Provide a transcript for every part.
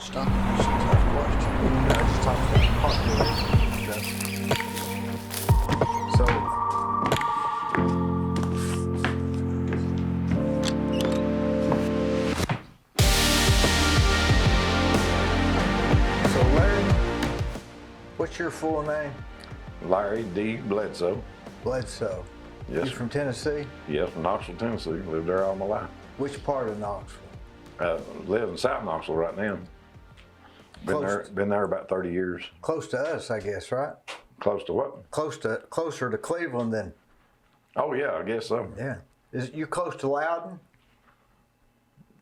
Stump, it's a tough question. I just talked about population stuff. So, Larry, what's your full name? Larry D. Bledsoe. Bledsoe. Yes. You from Tennessee? Yes, from Knoxville, Tennessee. Lived there all my life. Which part of Knoxville? Live in South Knoxville right now. Been there about 30 years. Close to us, I guess, right? Close to what? Closer to Cleveland than. Oh yeah, I guess so. Yeah. Is you close to Loudon?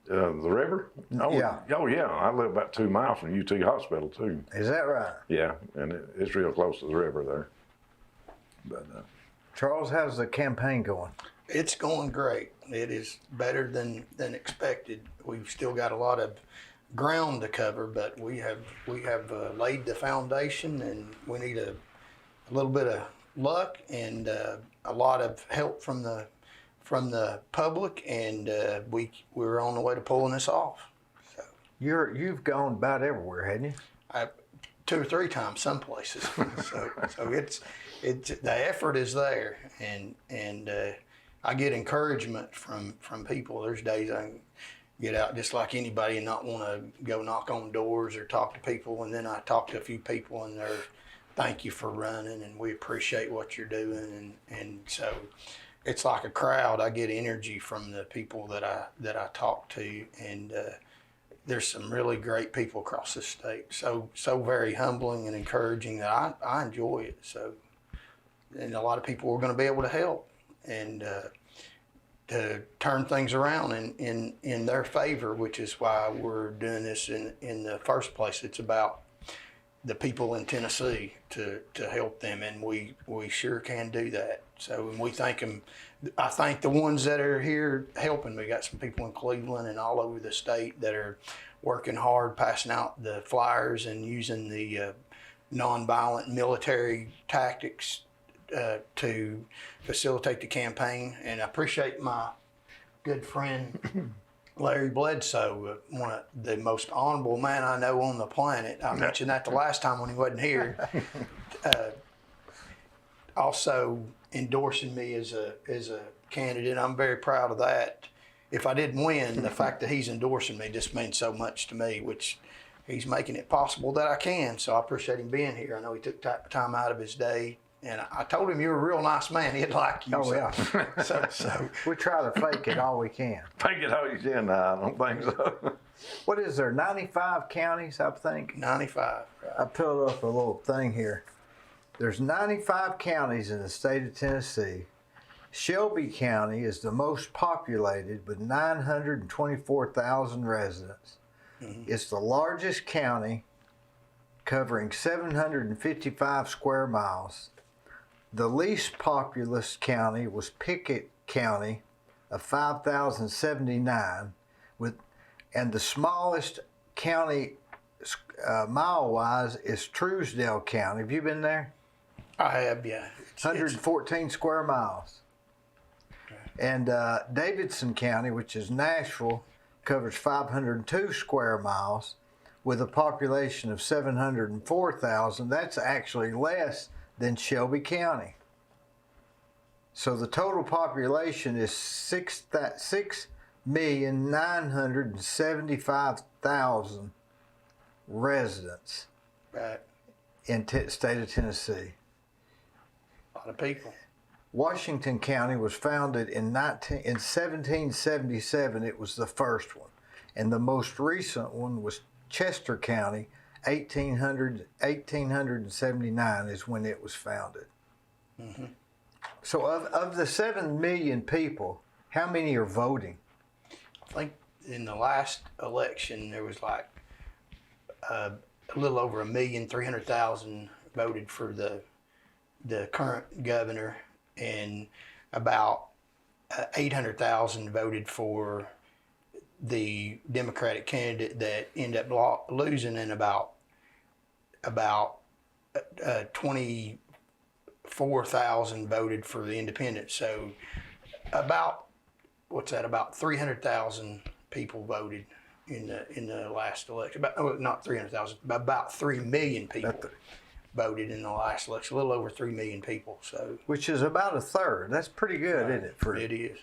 The river? Oh Yeah. Oh yeah. I live about 2 miles from UT Hospital too. Is that right? Yeah, and it's real close to the river there. But Charles, how's the campaign going? It's going great. It is better than expected. We've still got a lot of ground to cover, but we have laid the foundation, and we need a little bit of luck and a lot of help from the public, and we're on the way to pulling this off. So You've gone about everywhere, hadn't you? 2 or 3 times some places. so it's the effort is there, and I get encouragement from people. There's days I can get out just like anybody and not want to go knock on doors or talk to people, and then I talk to a few people and they're thank you for running and we appreciate what you're doing, and so it's like a crowd. I get energy from the people that I talk to, and there's some really great people across the state. So very humbling and encouraging that I enjoy it. So, and a lot of people are going to be able to help and to turn things around in their favor, which is why we're doing this in the first place. It's about the people in Tennessee to help them, and we sure can do that. So, and we thank them. I thank the ones that are here helping. We got some people in Cleveland and all over the state that are working hard, passing out the flyers and using the nonviolent military tactics to facilitate the campaign. And I appreciate my good friend Larry Bledsoe, one of the most honorable man I know on the planet. I mentioned that the last time when he wasn't here. Also endorsing me as a candidate. I'm very proud of that. If I didn't win, the fact that he's endorsing me just means so much to me, which he's making it possible that I can. So I appreciate him being here. I know he took time out of his day, and I told him you're a real nice man. He'd like you. Oh, yeah. So We try to fake it all we can. Fake it how you can. I don't think so. What is there, 95 counties, I think? 95. I pulled up a little thing here. There's 95 counties in the state of Tennessee. Shelby County is the most populated with 924,000 residents. Mm-hmm. It's the largest county, covering 755 square miles. The least populous county was Pickett County of 5,079, and the smallest county mile-wise is Truesdale County. Have you been there? I have, yeah. 114 square miles. And Davidson County, which is Nashville, covers 502 square miles with a population of 704,000. That's actually less than Shelby County. So the total population is 6,975,000 residents in state of Tennessee. A lot of people. Washington County was founded in 1777. It was the first one. And the most recent one was Chester County, 1879 is when it was founded. Mm-hmm. So of the 7 million people, how many are voting? I think in the last election, there was like a little over 1,300,000 voted for the current governor, and about 800,000 voted for the Democratic candidate that ended up losing, and about 24,000 voted for the independent. So about 300,000 people voted in the last election. Not 300,000, about 3 million people voted in the last election. A little over 3 million people. So, which is about a third. That's pretty good, isn't it? It is.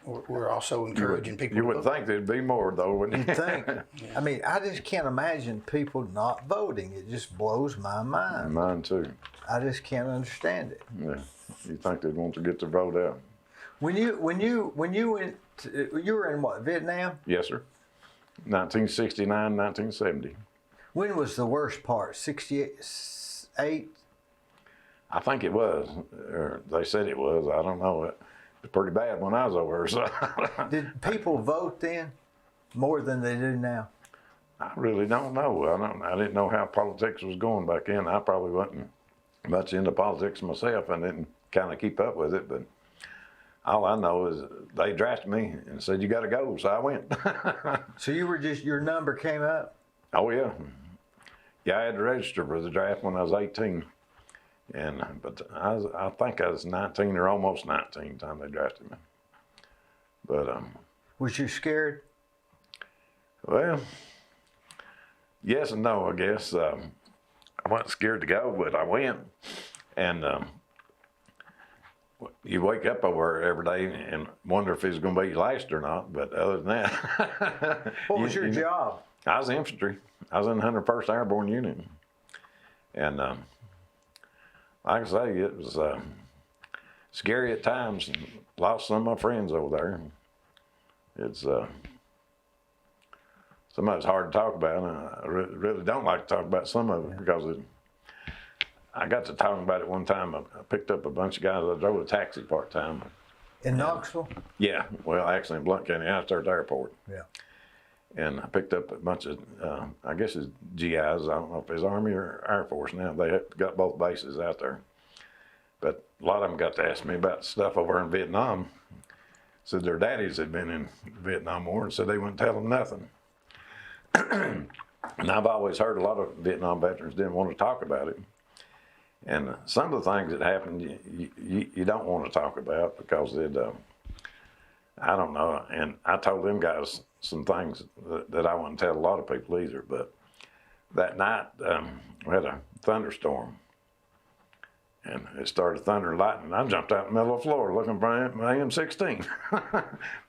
We're also encouraging people. You would think there'd be more, though, wouldn't you? You think? I mean, I just can't imagine people not voting. It just blows my mind. Mine too. I just can't understand it. Yeah, you think they'd want to get their vote out? When you went, you were in what, Vietnam? Yes, sir. 1969, 1970. When was the worst part? 68? I think it was. Or they said it was. I don't know. It was pretty bad when I was over. So Did people vote then more than they do now? I really don't know. I didn't know how politics was going back then. I probably wasn't much into politics myself and didn't kind of keep up with it. But all I know is they drafted me and said, you got to go. So I went. So you were just, your number came up? Oh, yeah. Yeah, I had to register for the draft when I was 18. But I think I was 19 or almost 19 the time they drafted me. But Was you scared? well, yes and no, I guess. I wasn't scared to go, but I went. And you wake up over every day and wonder if it's going to be last or not. But other than that, What was your job? I was infantry. I was in the 101st Airborne Unit. And like I say, it was scary at times. Lost some of my friends over there. It's some of it's hard to talk about. I really don't like to talk about some of it because I got to talking about it one time. I picked up a bunch of guys. I drove a taxi part-time. In Knoxville? Yeah, well, actually in Blount County, I started airport. Yeah. And I picked up a bunch of, I guess it's GIs. I don't know if it's Army or Air Force now. They got both bases out there. But a lot of them got to ask me about stuff over in Vietnam. Said their daddies had been in the Vietnam War and said they wouldn't tell them nothing. And I've always heard a lot of Vietnam veterans didn't want to talk about it. And some of the things that happened, you don't want to talk about because it, I don't know. And I told them guys some things that I wouldn't tell a lot of people either. But that night, we had a thunderstorm. And it started thunder and lightning. I jumped out in the middle of the floor looking for my M16.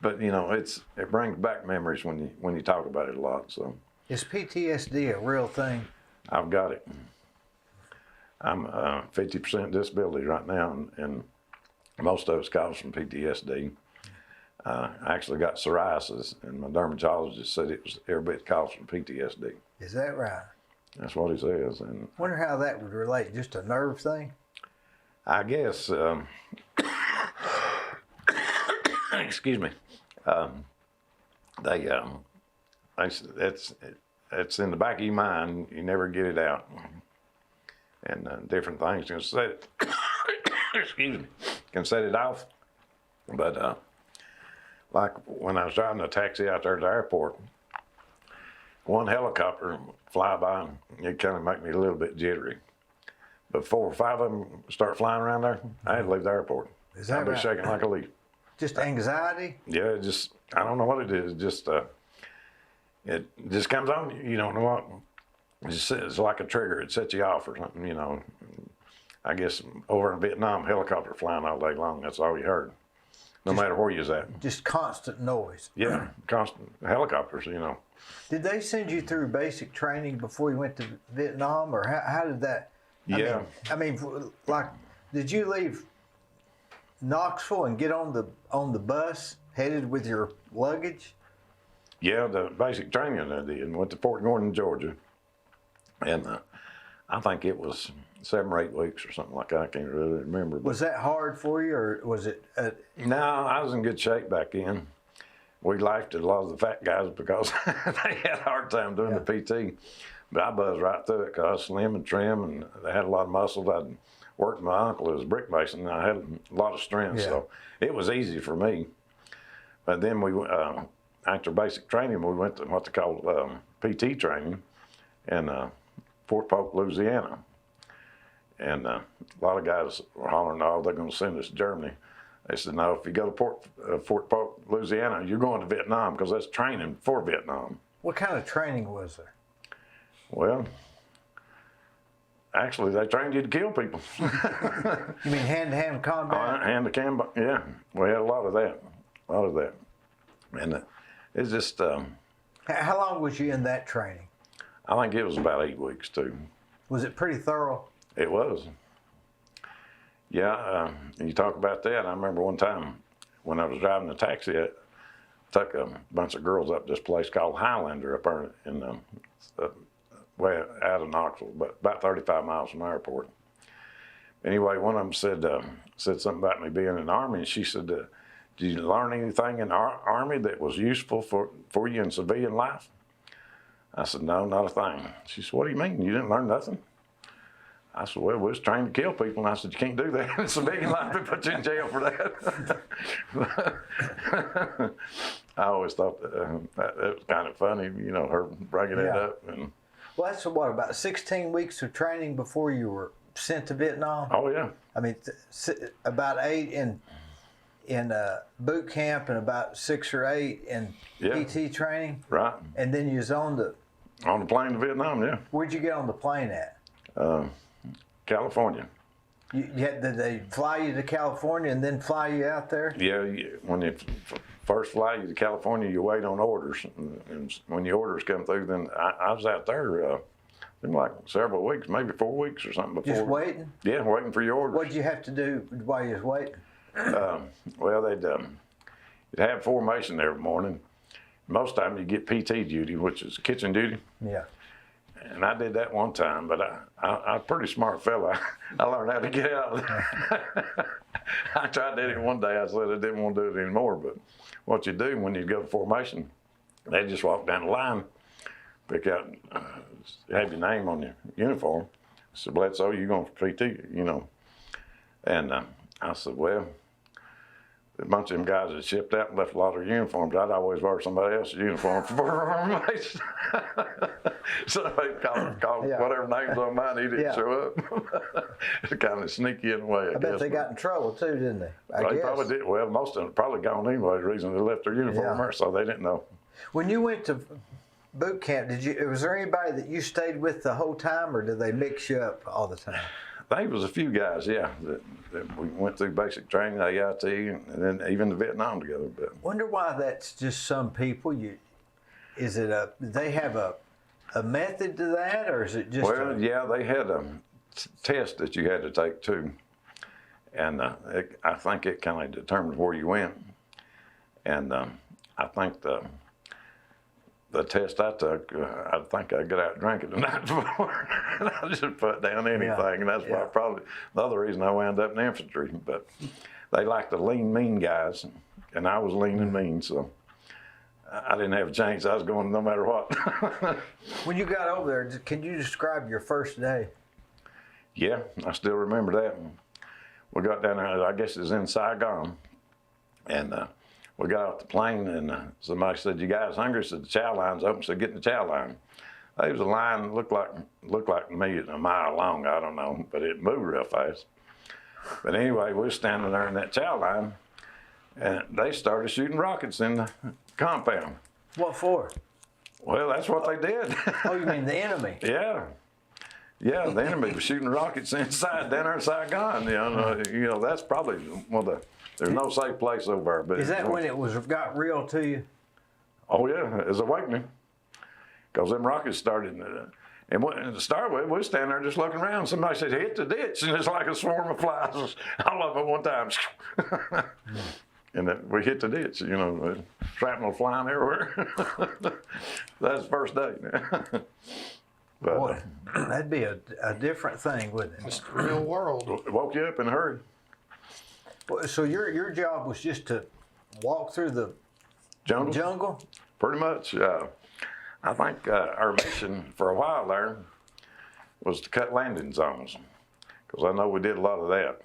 But you know, it brings back memories when you talk about it a lot. So Is PTSD a real thing? I've got it. I'm 50% disability right now, and most of it's caused from PTSD. I actually got psoriasis, and my dermatologist said it was every bit caused from PTSD. Is that right? That's what he says. And Wonder how that would relate. Just a nerve thing? I guess, excuse me, it's in the back of your mind. You never get it out. And different things can set it, excuse me, can set it off. But like when I was driving a taxi out there at the airport, one helicopter fly by, it kind of make me a little bit jittery. But 4 or 5 of them start flying around there, I had to leave the airport. Is that I'd be right? shaking like a leaf. Just anxiety? Yeah, it just, I don't know what it is. It just comes on you. You don't know what. It's like a trigger. It sets you off or something, you know. I guess over in Vietnam, helicopter flying all day long, that's all you heard. No matter where you was at. Just constant noise. Yeah, constant helicopters, you know. Did they send you through basic training before you went to Vietnam, or how did that? Yeah. I mean, like, did you leave Knoxville and get on the bus headed with your luggage? Yeah, the basic training I did, and went to Fort Gordon, Georgia. And I think it was 7 or 8 weeks or something like that. I can't really remember. Was that hard for you, or was it? No, I was in good shape back then. We laughed at a lot of the fat guys because they had a hard time doing the PT. But I buzzed right through it because I was slim and trim, and they had a lot of muscles. I'd worked with my uncle who was a brick mason, and I had a lot of strength, so it was easy for me. But then we, after basic training, we went to what they call PT training in Fort Polk, Louisiana. And a lot of guys were hollering, oh, they're going to send us to Germany. They said, no, if you go to Fort Polk, Louisiana, you're going to Vietnam because that's training for Vietnam. What kind of training was there? Well, actually, they trained you to kill people. You mean hand-to-hand combat? Hand-to-hand, yeah. We had a lot of that. And it's just, How long was you in that training? I think it was about 8 weeks, too. Was it pretty thorough? It was. Yeah, you talk about that. I remember one time when I was driving a taxi, I took a bunch of girls up this place called Highlander up there in way out of Knoxville, but about 35 miles from the airport. Anyway, one of them said something about me being in the Army, and she said, did you learn anything in the Army that was useful for you in civilian life? I said, no, not a thing. She said, what do you mean? You didn't learn nothing? I said, well, we was trained to kill people. And I said, you can't do that in civilian life. They put you in jail for that. I always thought that it was kind of funny, her bringing it up. And, well, that's what, about 16 weeks of training before you were sent to Vietnam? Oh, yeah. I mean, about 8 in boot camp and about 6 or 8 in PT training? Right. And then you was on the plane to Vietnam, yeah. Where'd you get on the plane at? California. Did they fly you to California and then fly you out there? Yeah, when they first fly you to California, you wait on orders. And when the orders come through, then I was out there like several weeks, maybe 4 weeks or something before. Just waiting? Yeah, waiting for your orders. What did you have to do while you was waiting? Well, you'd have formation every morning. Most of the time you get PT duty, which is kitchen duty. Yeah. And I did that one time, but I'm a pretty smart fella. I learned how to get out of there. I tried that one day. I said I didn't want to do it anymore. But what you do when you go to formation, they just walk down the line, pick out, have your name on your uniform. I said, Bledsoe, you going for PT, And I said, well, a bunch of them guys that shipped out and left a lot of uniforms. I'd always wear somebody else's uniform for formation. So they called whatever name's on mine, he didn't show up. It's kind of sneaky in a way, I guess. Bet they got in trouble too, didn't they? They probably did. Well, most of them probably gone anyway, the reason they left their uniform there, so they didn't know. When you went to boot camp, was there anybody that you stayed with the whole time, or did they mix you up all the time? There was a few guys, that we went through basic training, AIT, and then even to Vietnam together. But wonder why that's just some people. They have a method to that, or is it just? Well, yeah, they had a test that you had to take too, and I think it kind of determined where you went. And I think the test I took, I think I got out drinking the night before. And I just put down anything, and that's why probably the other reason I wound up in the infantry. But they like the lean, mean guys, and I was lean and mean, so I didn't have a chance. I was going no matter what. When you got over there, can you describe your first day? Yeah, I still remember that. We got down there, I guess it was in Saigon, and we got off the plane, and somebody said, "You guys hungry?" I said, "The chow line's open." So get in the chow line. There was a line that looked like me a mile long. I don't know, but it moved real fast. But anyway, we were standing there in that chow line, and they started shooting rockets in the compound. What for? Well, that's what they did. Oh, you mean the enemy? Yeah. Yeah, the enemy was shooting rockets inside down there in Saigon. That's probably one of the. There's no safe place over there. But is that when it got real to you? Oh yeah, it was awakening. Because them rockets started, and to start with, we were standing there just looking around. Somebody said, "Hit the ditch," and it's like a swarm of flies, all of them at one time. And we hit the ditch, shrapnel flying everywhere. That's the first day. But, boy, that'd be a different thing, wouldn't it? It's the real world. It woke you up in a hurry. So your job was just to walk through the jungle? Pretty much. I think our mission for a while there was to cut landing zones, because I know we did a lot of that.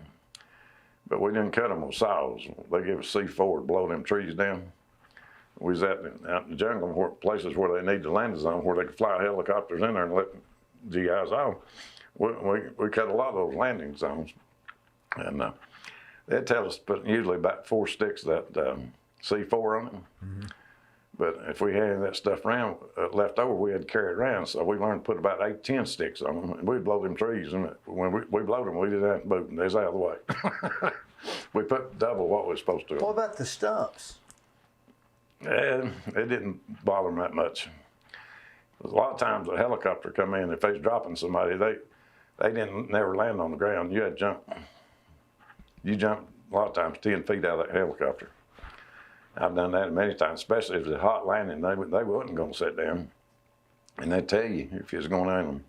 But we didn't cut them with saws. They gave us C4 to blow them trees down. We was out in the jungle, places where they need the landing zone, where they could fly helicopters in there and let GIs off. We cut a lot of those landing zones. And they'd tell us to put usually about 4 sticks of that C4 on it. Mm-hmm. But if we had any of that stuff around left over, we had to carry it around. So we learned to put about 8, 10 sticks on them, and we'd blow them trees. And when we blowed them, we didn't have to move them. They was out of the way. We put double what we were supposed to. What about the stumps? And it didn't bother them that much. A lot of times a helicopter come in, if they was dropping somebody, they didn't never land on the ground. You had to jump. You jumped a lot of times 10 feet out of that helicopter. I've done that many times, especially if it's a hot landing. They wasn't going to sit down, and they'd tell you if you was going in them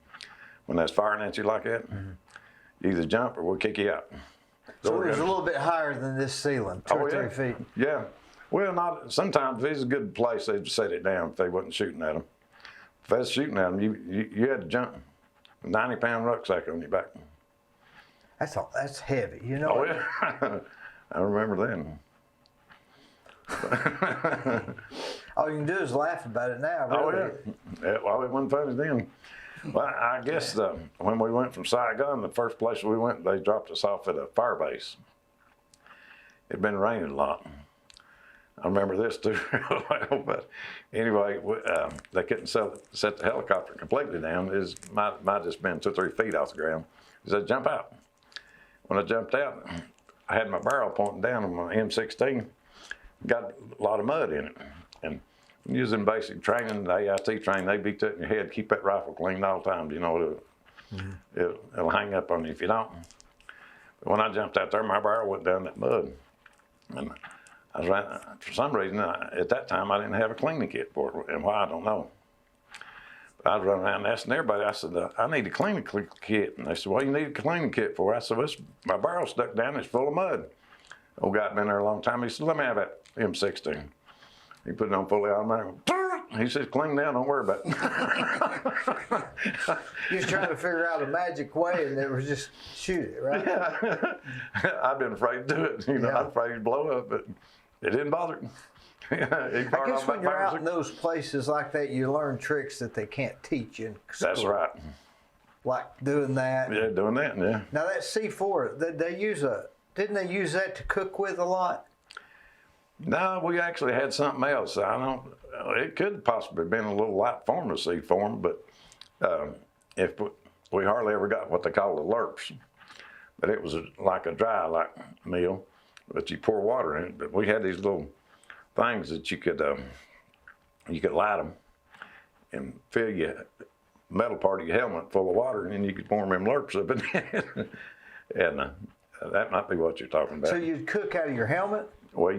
when that's firing at you like that. Mm-hmm. You either jump or we'll kick you out. So it was a little bit higher than this ceiling, 2 or 3 feet. Yeah. Well, not sometimes if it's a good place, they'd set it down if they wasn't shooting at them. If they was shooting at them, you had to jump. A 90-pound rucksack on your back. That's heavy, you know. Oh yeah, I remember then. All you can do is laugh about it now. Really. Oh yeah. Well, it wasn't funny then. Well, I guess when we went from Saigon, the first place we went, they dropped us off at a fire base. It'd been raining a lot. I remember this too real well, but anyway, they couldn't set the helicopter completely down. It might just been 2 or 3 feet off the ground. They said, jump out. When I jumped out, I had my barrel pointing down on my M16. Got a lot of mud in it. And using basic training, the AIT training, they beat that in your head, keep that rifle clean all the time. You know, it'll hang up on you if you don't. But when I jumped out there, my barrel went down that mud. And I was running, for some reason, at that time, I didn't have a cleaning kit for it, and why, I don't know. But I was running around asking everybody, I said, I need a cleaning kit. And they said, what do you need a cleaning kit for? I said, well, my barrel stuck down, it's full of mud. Old guy had been there a long time. He said, let me have that M16. He put it on fully automatic. He said, clean down, don't worry about it. You was trying to figure out a magic way, and it was just shoot it, right? Yeah. I've been afraid to do it. You know, I was afraid to blow up, but it didn't bother me. I guess when you're out in those places like that, you learn tricks that they can't teach you in school. That's right. Like doing that. Yeah, doing that, yeah. Now that C4, didn't they use that to cook with a lot? No, we actually had something else. It could possibly have been a little light form of C4, but if we hardly ever got what they call the lurps. But it was like a dry meal, but you pour water in it. But we had these little things that you could light them and fill your metal part of your helmet full of water, and then you could pour them lurps up in it. And that might be what you're talking about. So you'd cook out of your helmet? Well,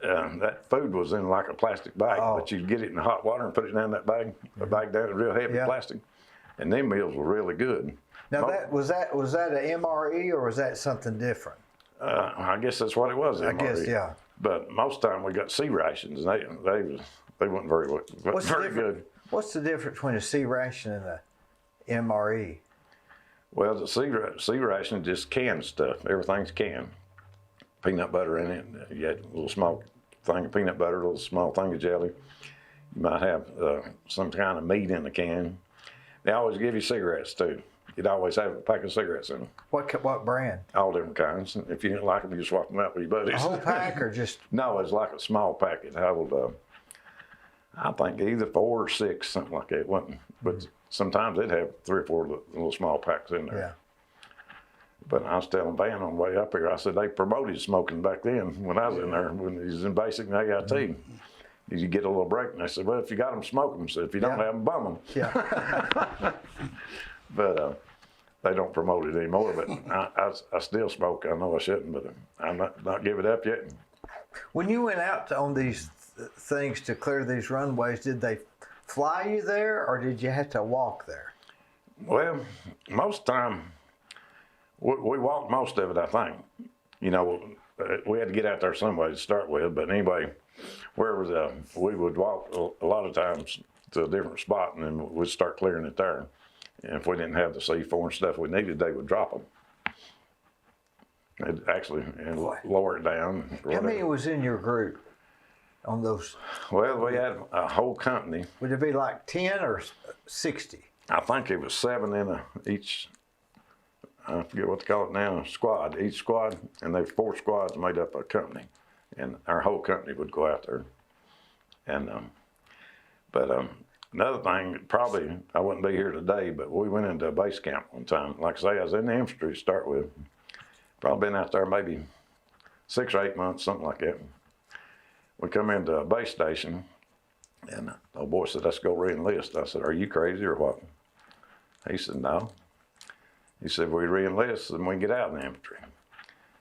that food was in like a plastic bag, but you'd get it in the hot water and put it down that bag. The bag down is real heavy plastic, and them meals were really good. Now was that an MRE or was that something different? I guess that's what it was. I guess, yeah. But most of the time we got C rations, and they weren't very good. What's the difference between a C ration and a MRE? Well, the C ration is just canned stuff. Everything's canned. Peanut butter in it. You had a little small thing of peanut butter, a little small thing of jelly. You might have some kind of meat in the can. They always give you cigarettes too. You'd always have a pack of cigarettes in them. What brand? All different kinds. If you didn't like them, you swap them out with your buddies. A whole pack or just? No, it's like a small packet. Held, I think either 4 or 6, something like that. It wasn't, but sometimes they'd have 3 or 4 little small packs in there. Yeah. But I was telling Van on the way up here, I said they promoted smoking back then when I was in there, when he was in basic and AIT. You get a little break, and they said, well, if you got them, smoke them. So if you don't have them, bum them. Yeah. But they don't promote it anymore. But I still smoke. I know I shouldn't, but I'm not give it up yet. When you went out on these things to clear these runways, did they fly you there, or did you have to walk there? Well, most of the time, we walked most of it, I think. You know, we had to get out there some way to start with, but anyway, wherever we would walk a lot of times to a different spot, and then we'd start clearing it there. And if we didn't have the C4 and stuff we needed, they would drop them. They'd actually lower it down. How many was in your group on those? Well, we had a whole company. Would it be like 10 or 60? I think it was 7 in each. I forget what they call it now, squad, each squad, and there's 4 squads made up of a company, and our whole company would go out there. And another thing, probably I wouldn't be here today, but we went into a base camp one time. Like I say, I was in the infantry to start with. Probably been out there maybe 6 or 8 months, something like that. We come into a base station, and the old boy said, "Let's go re-enlist." I said, "Are you crazy or what?" He said, "No." He said, "We re-enlist and we can get out of the infantry."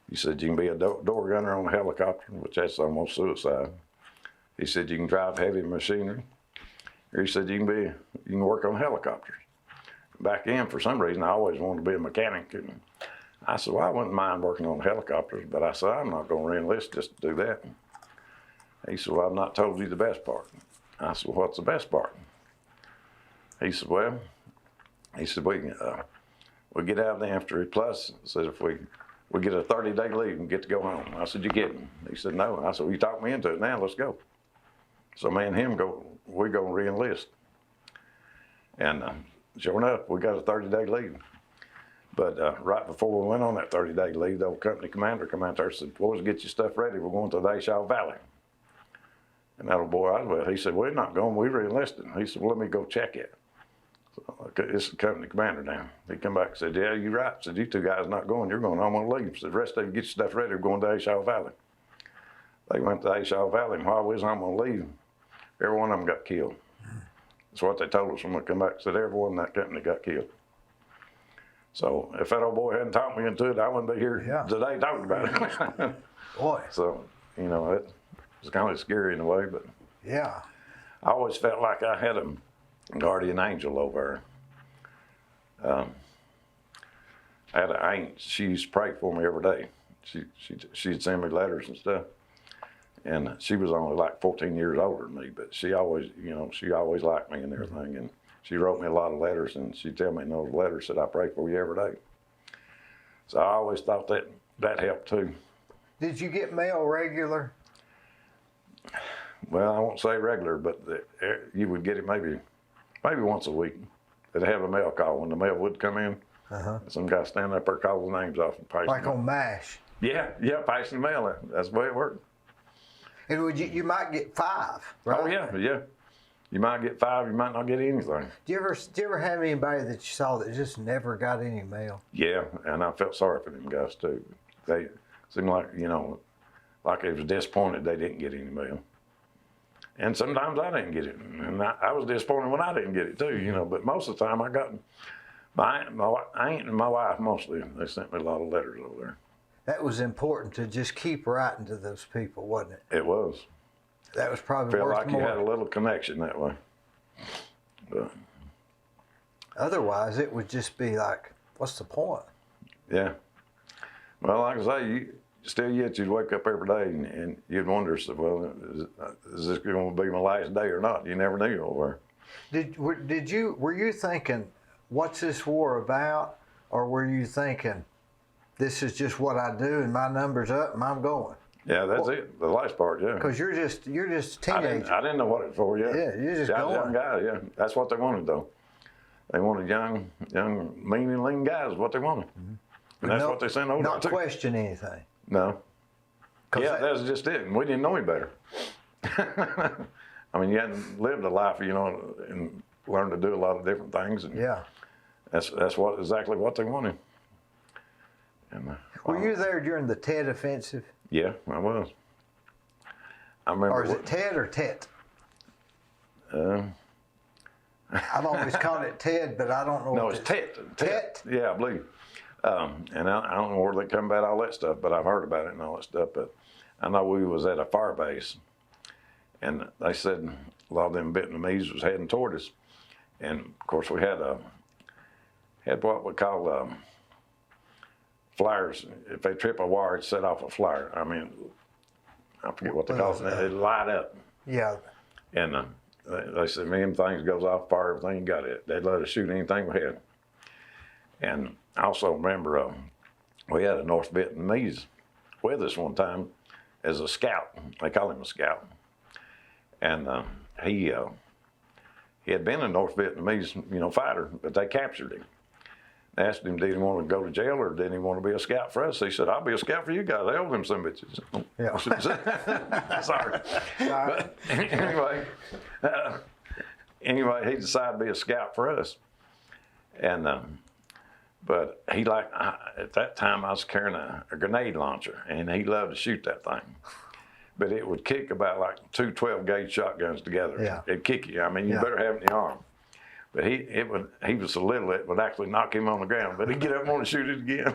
He said, "You can be a door gunner on a helicopter," which that's almost suicide. He said, "You can drive heavy machinery." Or he said, you can work on helicopters." Back then, for some reason, I always wanted to be a mechanic. And I said, "Well, I wouldn't mind working on helicopters," but I said, "I'm not going to re-enlist just to do that." He said, "Well, I've not told you the best part." I said, "Well, what's the best part?" He said, "Well," he said, we get out of the infantry, plus, said, if we get a 30-day leave and get to go home." I said, "You kidding?" He said, "No." I said, "Well, you talked me into it. Now let's go." So me and him we go and re-enlist. And sure enough, we got a 30-day leave. But right before we went on that 30-day leave, the old company commander come out there and said, "Boys, get your stuff ready. We're going to the Ashaw Valley." And that old boy I was with, he said, "We're not going. We re-enlisted." He said, "Well, let me go check it." So, it's the company commander now. He come back and said, "Yeah, you're right." Said, "You 2 guys not going. You're going. I'm going to leave." Said, "The rest of you get your stuff ready. We're going to Ashaw Valley." They went to Ashaw Valley, and while we was on going to leave, every one of them got killed. That's what they told us when we come back. Said everyone in that company got killed. So if that old boy hadn't talked me into it, I wouldn't be here today talking about it. Boy. So, you know, it was kind of scary in a way, but Yeah. I always felt like I had a guardian angel over there. I had an aunt, she used to pray for me every day. She'd send me letters and stuff. And she was only like 14 years older than me, but she always liked me and everything. And she wrote me a lot of letters, and she'd tell me in those letters that I pray for you every day. So I always thought that helped too. Did you get mail regular? Well, I won't say regular, but you would get it maybe once a week. They'd have a mail call when the mail would come in. Some guy stand up there, call the names off and pass Like them. on MASH? Yeah, passing the mail. That's the way it worked. And you might get 5, right? Oh yeah. You might get 5, you might not get anything. Do you ever have anybody that you saw that just never got any mail? Yeah, and I felt sorry for them guys too. They seemed like, like they was disappointed they didn't get any mail. And sometimes I didn't get it, and I was disappointed when I didn't get it too, But most of the time I got my aunt and my wife mostly. They sent me a lot of letters over there. That was important to just keep writing to those people, wasn't it? It was. That was probably Felt worth like more. you had a little connection that way. But otherwise, it would just be like, what's the point? yeah. Well, like I say, you'd wake up every day and you'd wonder, well, is this going to be my last day or not? You never knew over Were you thinking, what's this war about? Or were you thinking, this is just what I do and my number's up and I'm going? Yeah, that's it. The last part, yeah. Because you're just a teenager. I didn't know what it's for yet. Yeah, you're just I was a young going. guy, yeah. That's what they wanted, though. They wanted young, mean and lean guys, what they wanted. And that's what they sent over Not to. question anything. No. Yeah, that was just it. And we didn't know any better. I mean, you hadn't lived a life, and learned to do a lot of different things. And Yeah. that's exactly what they wanted. And, Were you there during the Tet offensive? Yeah, I was. I remember. Or is it Ted or Tet? I've always called it Ted, but I don't know. No, what it's Tet. Tet? Yeah, I believe. And I don't know where they come about all that stuff, but I've heard about it and all that stuff. But I know we was at a fire base, and they said a lot of them Vietnamese was heading toward us. And of course, we had what we call flares. If they trip a wire, it set off a flare. I mean, I forget what they call it. It'd light up. Yeah. And they said, "Man, things goes off, fire, everything you got it." They'd let us shoot anything we had. And I also remember we had a North Vietnamese with us one time as a scout. They call him a scout. And he had been a North Vietnamese, fighter, but they captured him. Asked him, did he want to go to jail or did he want to be a scout for us? He said, I'll be a scout for you guys. Hell, them some bitches. Yeah. Sorry. But anyway, he decided to be a scout for us. And, but he at that time I was carrying a grenade launcher and he loved to shoot that thing. But it would kick about like two 12-gauge shotguns together. Yeah. It'd kick you. I mean, you better have it in the arm. But he was so little it would actually knock him on the ground, but he'd get up and want to shoot it again.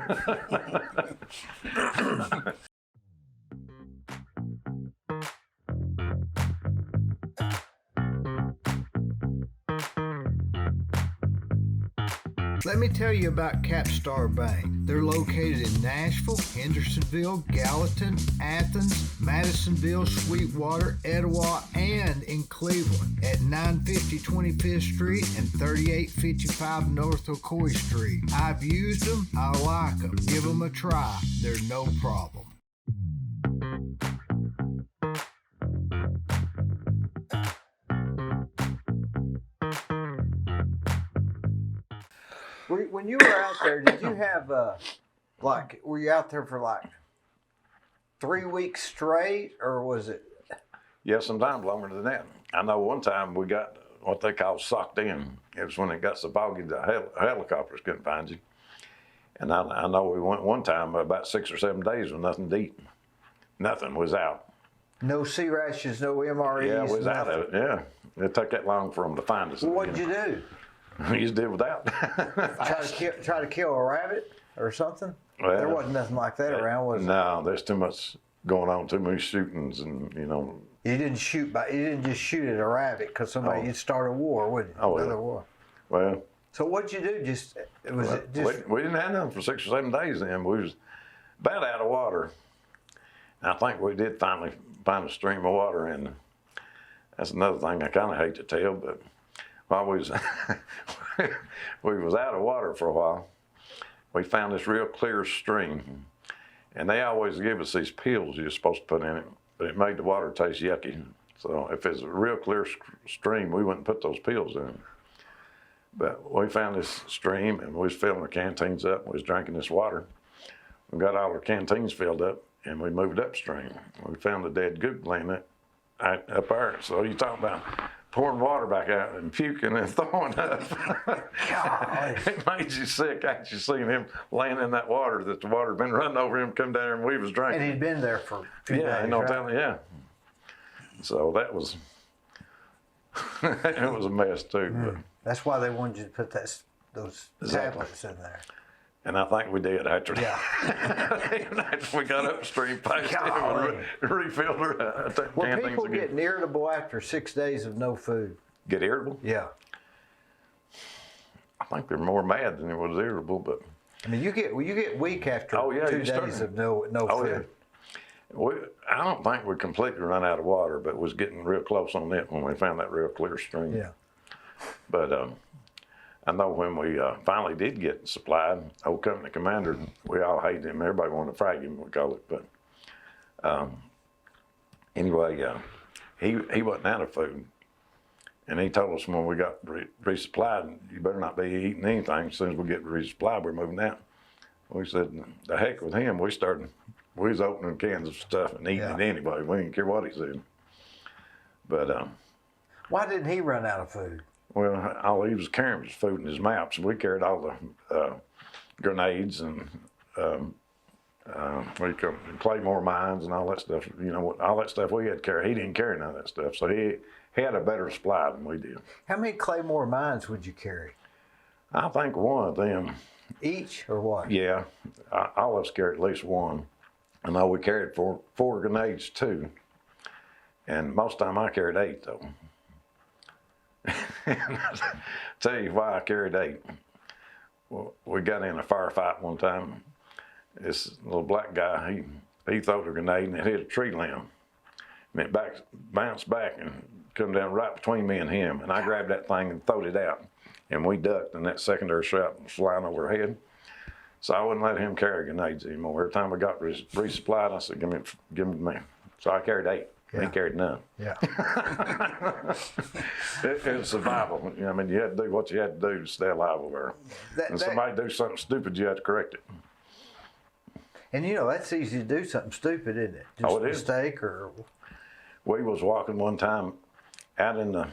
Let me tell you about Capstar Bank. They're located in Nashville, Hendersonville, Gallatin, Athens, Madisonville, Sweetwater, Etowah, and in Cleveland at 950 25th Street and 3855 North Ocoee Street. I've used them. I like them. Give them a try. They're no problem. When you were out there, did you have were you out there for like 3 weeks straight, or was it? Yeah, sometimes longer than that. I know one time we got what they call socked in. It was when it got so foggy the helicopters couldn't find you. And I know we went one time about 6 or 7 days with nothing to eat. Nothing was out. No sea rations, no MREs. Yeah, we was nothing. out of it. Yeah, it took that long for them to find us. Well, what'd you do? We just did without. Try to kill a rabbit or something? Well, there wasn't nothing like that around, was there? No, there's too much going on, too many shootings, and You didn't just shoot at a rabbit because you'd start a war, wouldn't you? Another war. Well. So what'd you do? We didn't have nothing for 6 or 7 days then. We was about out of water. And I think we did finally find a stream of water, and that's another thing I kind of hate to tell, but while we was out of water for a while, we found this real clear stream, and they always give us these pills you're supposed to put in it, but it made the water taste yucky. So if it's a real clear stream, we wouldn't put those pills in. But we found this stream, and we was filling our canteens up. We was drinking this water. We got all our canteens filled up, and we moved upstream. We found a dead goat laying up there. So you talking about pouring water back out and puking and throwing up. It made you sick actually seeing him laying in that water, that the water had been running over him, come down and we was drinking. And he'd been there for 2 days, telling you, yeah. So that was, it was a mess too. But that's why they wanted you to put those tablets in there. And I think we did after Yeah. after we got upstream past him and refilled our Were canteens people again. getting irritable after 6 days of no food? Get irritable? Yeah. I think they're more mad than they was irritable, but. I mean, you get weak after 2 days of no food. Yeah. I don't think we completely run out of water, but was getting real close on it when we found that real clear stream. Yeah. But I know when we finally did get supplied, old company commander, we all hated him. Everybody wanted to frag him, we call it. But anyway, he wasn't out of food. And he told us when we got resupplied, you better not be eating anything. As soon as we get resupplied, we're moving out. We said, the heck with him. We was opening cans of stuff and eating it anyway. We didn't care what he said. But why didn't he run out of food? well, all he was carrying was food in his mouth. So we carried all the grenades and claymore mines and all that stuff. All that stuff we had to carry. He didn't carry none of that stuff. So he had a better supply than we did. How many claymore mines would you carry? I think one of them. Each or what? Yeah, all of us carried at least one. I know we carried four grenades too. And most of the time I carried 8 though. Tell you why I carried 8. Well, we got in a firefight one time. This little black guy, he threw a grenade and it hit a tree limb. And it bounced back and come down right between me and him. And I grabbed that thing and threw it out. And we ducked, and that secondary shot was flying over our head. So I wouldn't let him carry grenades anymore. Every time we got resupplied, I said, give me. So I carried 8. He carried none. Yeah. It was survival. I mean, you had to do what you had to do to stay alive over there. And somebody do something stupid, you had to correct it. And you know, that's easy to do something stupid, isn't it? Just Oh, it a is. mistake or. We was walking one time out in the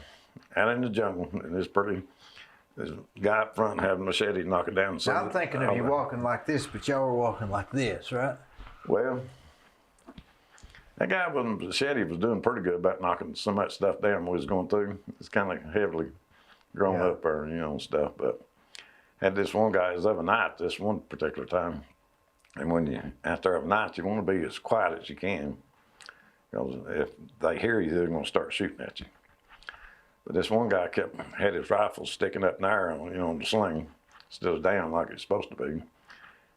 jungle, and this guy up front had a machete knock it down. Now, I'm thinking of you walking like this, but y'all were walking like this, right? Well, that guy with the machete was doing pretty good about knocking so much stuff down we was going through. It's kind of heavily grown up there, you know, and stuff. But had this one guy, it was overnight, this one particular time. And when you out there overnight, you want to be as quiet as you can. Because if they hear you, they're going to start shooting at you. But this one guy had his rifle sticking up in the air, on the sling, still down like it's supposed to be.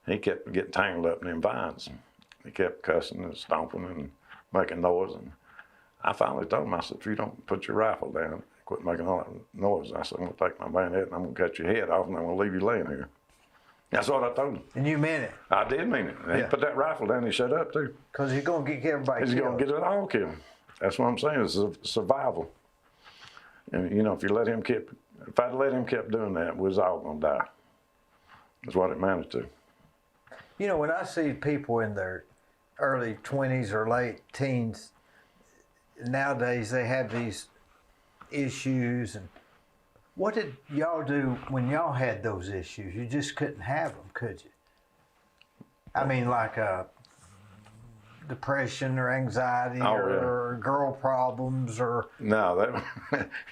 He kept getting tangled up in them vines. He kept cussing and stomping and making noise. And I finally told him, I said, if you don't put your rifle down, quit making all that noise. I said, I'm going to take my bayonet and I'm going to cut your head off and I'm going to leave you laying here. That's what I told him. And you meant it. I did mean it. And he put that rifle down and he shut up too. Because you're going to get everybody He's killed. going to get it all killed. That's what I'm saying. It's survival. And if if I'd let him keep doing that, we was all going to die. That's what it amounted to. You know, when I see people in their early 20s or late teens, nowadays they have these issues. And what did y'all do when y'all had those issues? You just couldn't have them, could you? I mean, like depression or anxiety or girl problems or... No,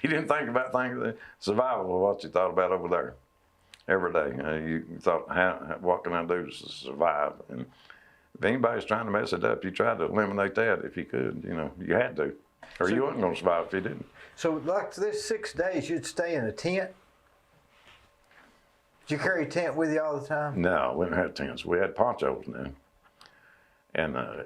you didn't think about survival was what you thought about over there every day. You thought, what can I do to survive? And if anybody's trying to mess it up, you tried to eliminate that if you could. You had to. Or you wasn't going to survive if you didn't. So like this 6 days, you'd stay in a tent? Did you carry a tent with you all the time? No, we didn't have tents. We had ponchos now. And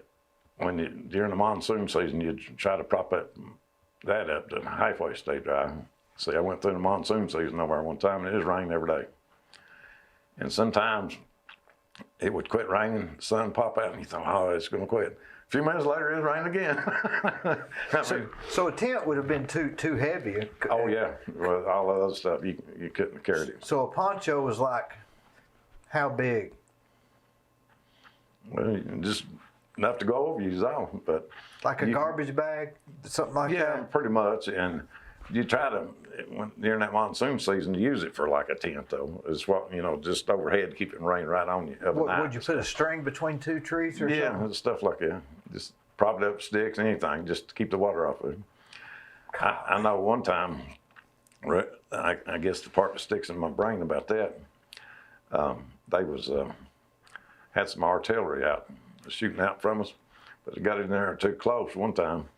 during the monsoon season, you'd try to prop that up to halfway stay dry. See, I went through the monsoon season over there one time, and it just rained every day. And sometimes it would quit raining, the sun pop out, and you thought, oh, it's going to quit. A few minutes later, it rained again. So a tent would have been too heavy. Oh, yeah. Well, all that other stuff, you couldn't have carried it. So a poncho was like, how big? Well, just enough to go over you, all. But like a garbage bag, something like that? Yeah, pretty much. And you try to, during that monsoon season, use it for like a tent, though. It's what, just overhead, keeping rain right on you. Would you put a string between two trees or something? Yeah, stuff like that. Just prop it up sticks, anything, just to keep the water off of it. I know one time, I guess the part that sticks in my brain about that, they had some artillery out, shooting out from us, but they got in there too close one time.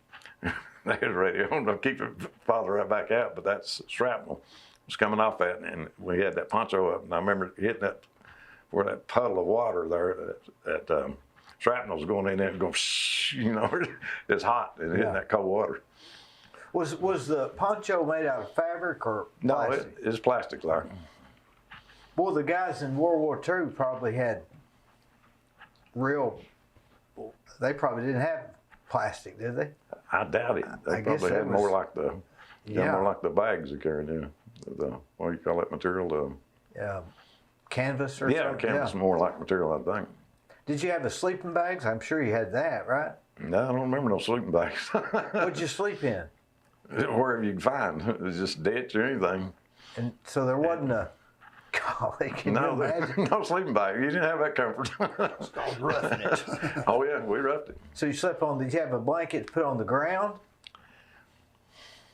They was ready to keep it farther right back out, but that shrapnel was coming off that, and we had that poncho up, and I remember hitting that where that puddle of water there, that shrapnel was going in there and going, it's hot and hitting that cold water. Was the poncho made out of fabric or plastic? No, it's plastic, like. Well, the guys in World War II probably had they probably didn't have plastic, did they? I doubt it. They probably had more like the bags they carried in. What do you call that material? Canvas or something? Yeah, canvas more like material, I think. Did you have the sleeping bags? I'm sure you had that, right? No, I don't remember no sleeping bags. What'd you sleep in? Wherever you can find. It was just ditch or anything. And so there wasn't a... Golly, can you imagine? No sleeping bag. You didn't have that comfort. It's called roughing it. Oh, yeah, we roughed it. So you slept did you have a blanket put on the ground?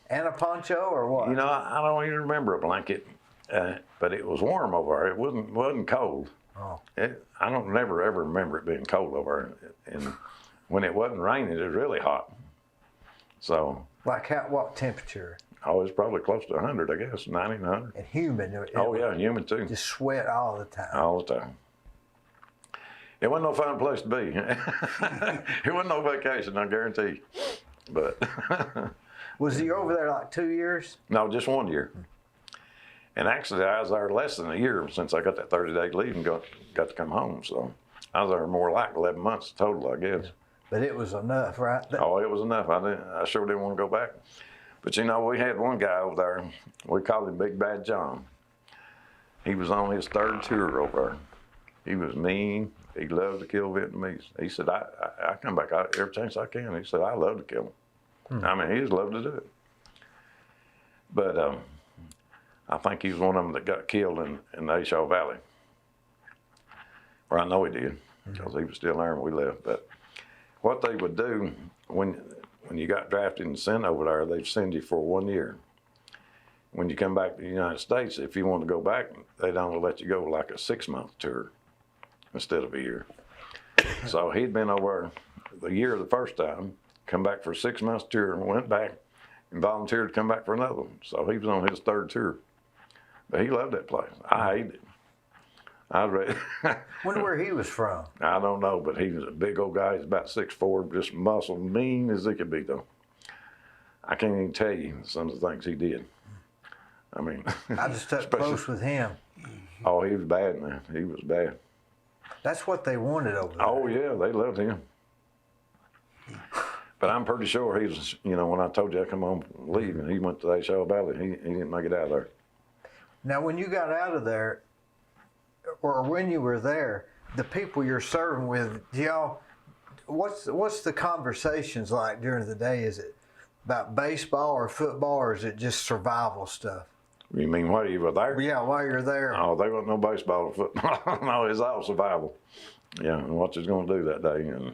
And a poncho or what? I don't even remember a blanket, but it was warm over there. It wasn't cold. Oh. I don't never ever remember it being cold over there. And when it wasn't raining, it was really hot. So. Like what temperature? Oh, it's probably close to 100, I guess, 90, 100. And humid. Oh, yeah, humid too. Just sweat all the time. All the time. It wasn't no fun place to be. It wasn't no vacation, I guarantee. But. Was you over there like 2 years? No, just 1 year. And actually, I was there less than a year since I got that 30-day leave and got to come home. So I was there more like 11 months total, I guess. But it was enough, right? Oh, it was enough. I sure didn't want to go back. But you know, we had one guy over there. We called him Big Bad John. He was on his third tour over there. He was mean. He loved to kill Vietnamese. He said, I come back every chance I can. He said, I love to kill them. I mean, he just loved to do it. But I think he was one of them that got killed in the Shaw Valley. Or I know he did, because he was still there when we left. But what they would do when you got drafted and sent over there, they'd send you for 1 year. When you come back to the United States, if you want to go back, they'd only let you go like a 6-month tour instead of a year. So he'd been over the year the first time, come back for a 6-month tour, and went back and volunteered to come back for another one. So he was on his third tour. But he loved that place. I hated it. I read. Wonder where he was from. I don't know, but he was a big old guy. He's about 6'4", just muscle, mean as he could be, though. I can't even tell you some of the things he did. I mean, I just stuck close with him. Oh, he was bad, man. He was bad. That's what they wanted over there. Oh, yeah, they loved him. But I'm pretty sure he was, you know, when I told you I come home and leave, and he went to the Shaw Valley, he didn't make it out of there. Now, when you got out of there, or when you were there, the people you're serving with, what's the conversations like during the day? Is it about baseball or football, or is it just survival stuff? You mean while you were there? Yeah, while you're there. Oh, there wasn't no baseball or football. No, it's all survival. Yeah, and what you're going to do that day. And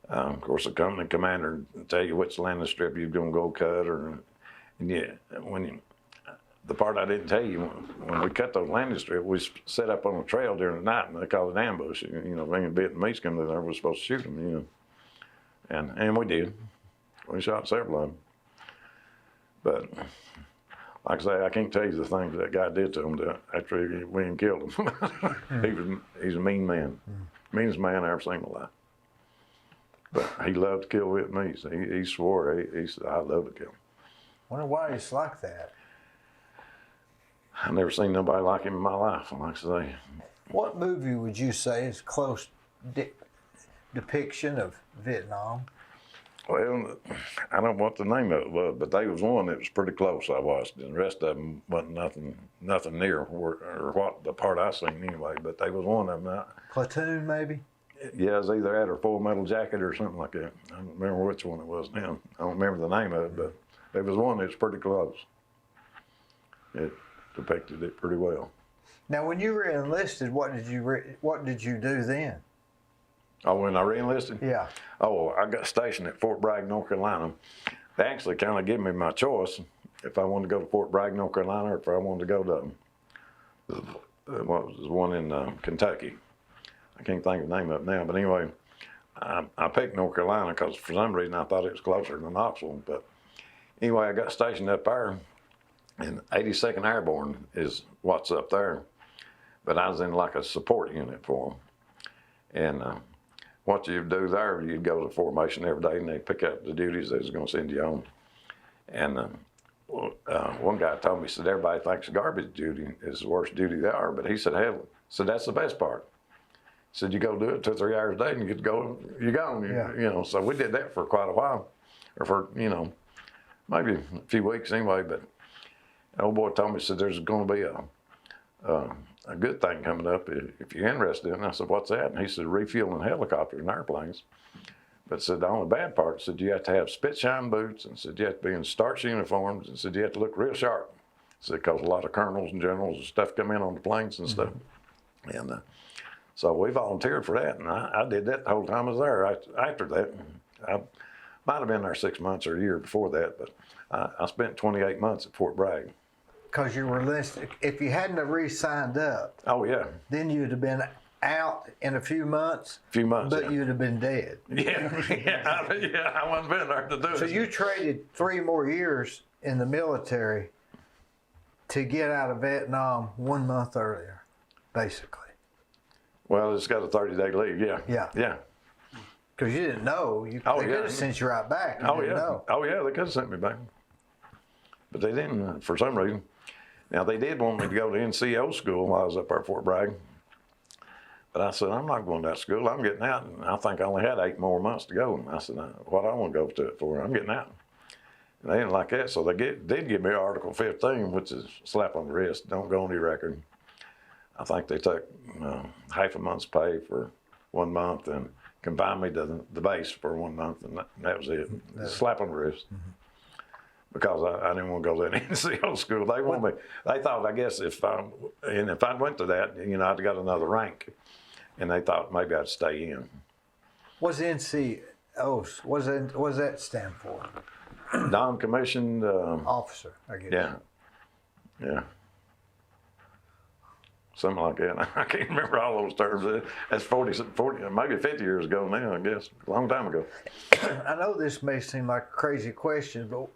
of course, the company commander will tell you which landing strip you're going to go cut. The part I didn't tell you, when we cut those landing strips, we set up on a trail during the night, and they call it an ambush. You know, if any Vietnamese come in there, we're supposed to shoot them, you know. And we did. We shot several of them. But like I say, I can't tell you the things that guy did to him after we had killed him. He's a mean man. Meanest man I ever seen in my life. But he loved to kill Vietnamese. He swore, he said, I love to kill them. Wonder why he's like that. I've never seen nobody like him in my life, like I say. What movie would you say is close depiction of Vietnam? Well, I don't know what the name of it was, but there was one that was pretty close I watched, and the rest of them wasn't nothing near or what the part I seen anyway, but there was one of them. Platoon, maybe? Yeah, it was either that or Full Metal Jacket or something like that. I don't remember which one it was now. I don't remember the name of it, but there was one that was pretty close. It depicted it pretty well. Now, when you were enlisted, what did you do then? Oh, when I re-enlisted? Yeah. Oh, I got stationed at Fort Bragg, North Carolina. They actually kind of gave me my choice if I wanted to go to Fort Bragg, North Carolina, or if I wanted to go to what was the one in Kentucky. I can't think of the name of it now, but anyway, I picked North Carolina because for some reason I thought it was closer than Knoxville. But anyway, I got stationed up there, and 82nd Airborne is what's up there. But I was in like a support unit for them. And what you'd do there, you'd go to formation every day, and they'd pick out the duties they was going to send you on. And one guy told me, he said, everybody thinks garbage duty is the worst duty there are, but he said, hell, so that's the best part. He said, you go do it 2 or 3 hours a day, and you get to go, you're gone. Yeah. You know, so we did that for quite a while, or for, you know, maybe a few weeks anyway. But the old boy told me, he said, there's going to be a good thing coming up if you're interested in it. And I said, what's that? And he said, refueling helicopters and airplanes. But said the only bad part, said you have to have spit shine boots, and said you have to be in starch uniforms, and said you have to look real sharp. Said because a lot of colonels and generals and stuff come in on the planes and stuff. And so we volunteered for that, and I did that the whole time I was there. After that, I might have been there 6 months or a year before that, but I spent 28 months at Fort Bragg. Because you were enlisted. If you hadn't have re-signed up, Oh yeah, then you'd have been out in a few months. But yeah. you'd have been dead. Yeah, I wasn't been there to do it. So you traded 3 more years in the military to get out of Vietnam 1 month earlier, basically. Well, it's got a 30-day leave. Yeah. Yeah. Yeah. Because you didn't know. They could have sent you right back. You didn't know. Oh yeah, they could have sent me back, but they didn't for some reason. Now they did want me to go to NCO school while I was up there at Fort Bragg, But I said, I'm not going to that school. I'm getting out. And I think I only had 8 more months to go. And I said, what I want to go to it for? I'm getting out. And they didn't like that. So they did give me Article 15, which is a slap on the wrist. Don't go on your record. I think they took half a month's pay for 1 month and confined me to the base for 1 month. And that was it. Slap on the wrist. Because I didn't want to go to that NCO school. They wanted me. They thought, I guess, if I went to that, you know, I'd got another rank, and they thought maybe I'd stay in. What's NCO? What does that stand for? Non-commissioned Officer, I guess. Yeah. Something like that. I can't remember all those terms. That's 40, maybe 50 years ago now, I guess. A long time ago. I know this may seem like a crazy question, but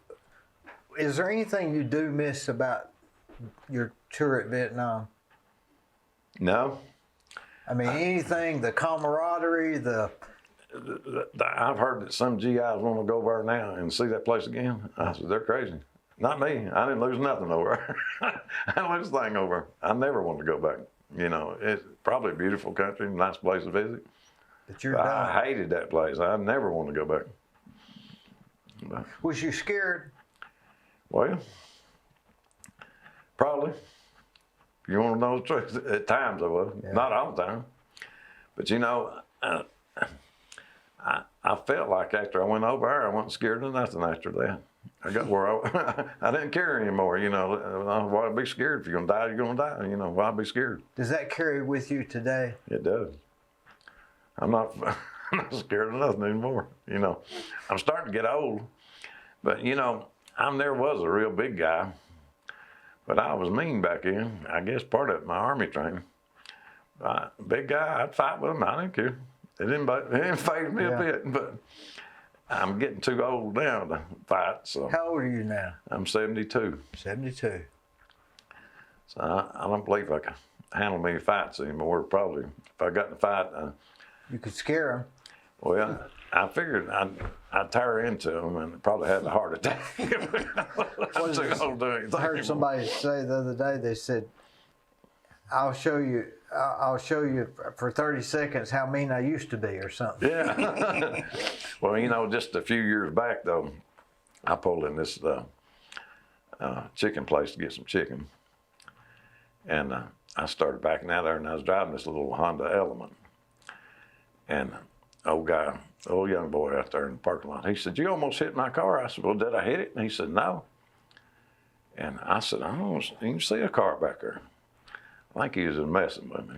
is there anything you do miss about your tour at Vietnam? No. I mean, anything, the camaraderie, I've heard that some GIs want to go over there now and see that place again. I said, they're crazy. Not me. I didn't lose nothing over there. I didn't lose a thing over there. I never want to go back. You know, it's probably a beautiful country, nice place to visit. But you're done. I hated that place. I never want to go back. But, was you scared? well, probably. You want to know the truth? At times I was. Yeah. Not all the time. But you know, I felt like after I went over there, I wasn't scared of nothing after that. I got where I didn't care anymore. You know, why be scared? If you're going to die, you're going to die. You know, why be scared? Does that carry with you today? It does. I'm not scared of nothing anymore. You know, I'm starting to get old. But, you know, I never was a real big guy. But I was mean back then. I guess part of my Army training. Big guy, I'd fight with him. I didn't care. It didn't faze me a bit. But I'm getting too old now to fight. So How old are you now? I'm 72. 72. So I don't believe I can handle many fights anymore. Probably if I got in a fight. You could scare them. Well, I figured I'd tear into them and probably have a heart attack. I'm too old to do anything I heard anymore. somebody say the other day, they said, I'll show you for 30 seconds how mean I used to be or something. Yeah. Well, you know, just a few years back, though, I pulled in this chicken place to get some chicken. And I started backing out there, and I was driving this little Honda Element. And old young boy out there in the parking lot, he said, you almost hit my car. I said, well, did I hit it? And he said, no. And I said, I don't even see a car back there. I think he was messing with me.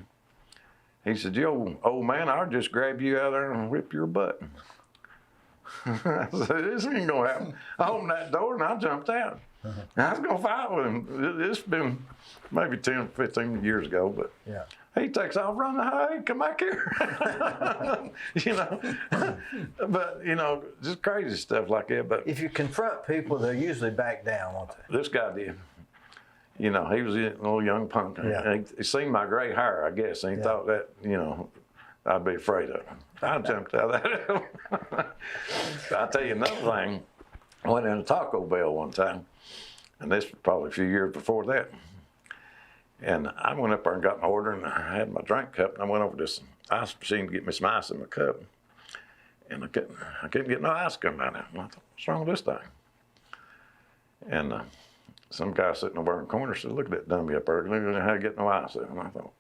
He said, you old man, I'll just grab you out there and whip your butt. I said, this ain't gonna happen. I opened that door and I jumped out. I was gonna fight with him. It's been maybe 10, 15 years ago, but Yeah. he takes off running. Hey, come back here. You know, but you know, just crazy stuff like that. But If you confront people, they'll usually back down, won't they? this guy did. You know, he was a little young punk. Yeah. He seen my gray hair, I guess, and he thought that, you know, I'd be afraid of him. I jumped out of that. I'll tell you another thing. I went in a Taco Bell one time, and this was probably a few years before that. And I went up there and got my order, and I had my drink cup, and I went over to this ice machine to get me some ice in my cup. And I couldn't get no ice coming out of it. And I thought, what's wrong with this thing? And some guy sitting over in the corner said, look at that dummy up there. Look at how to get no ice in. And I thought,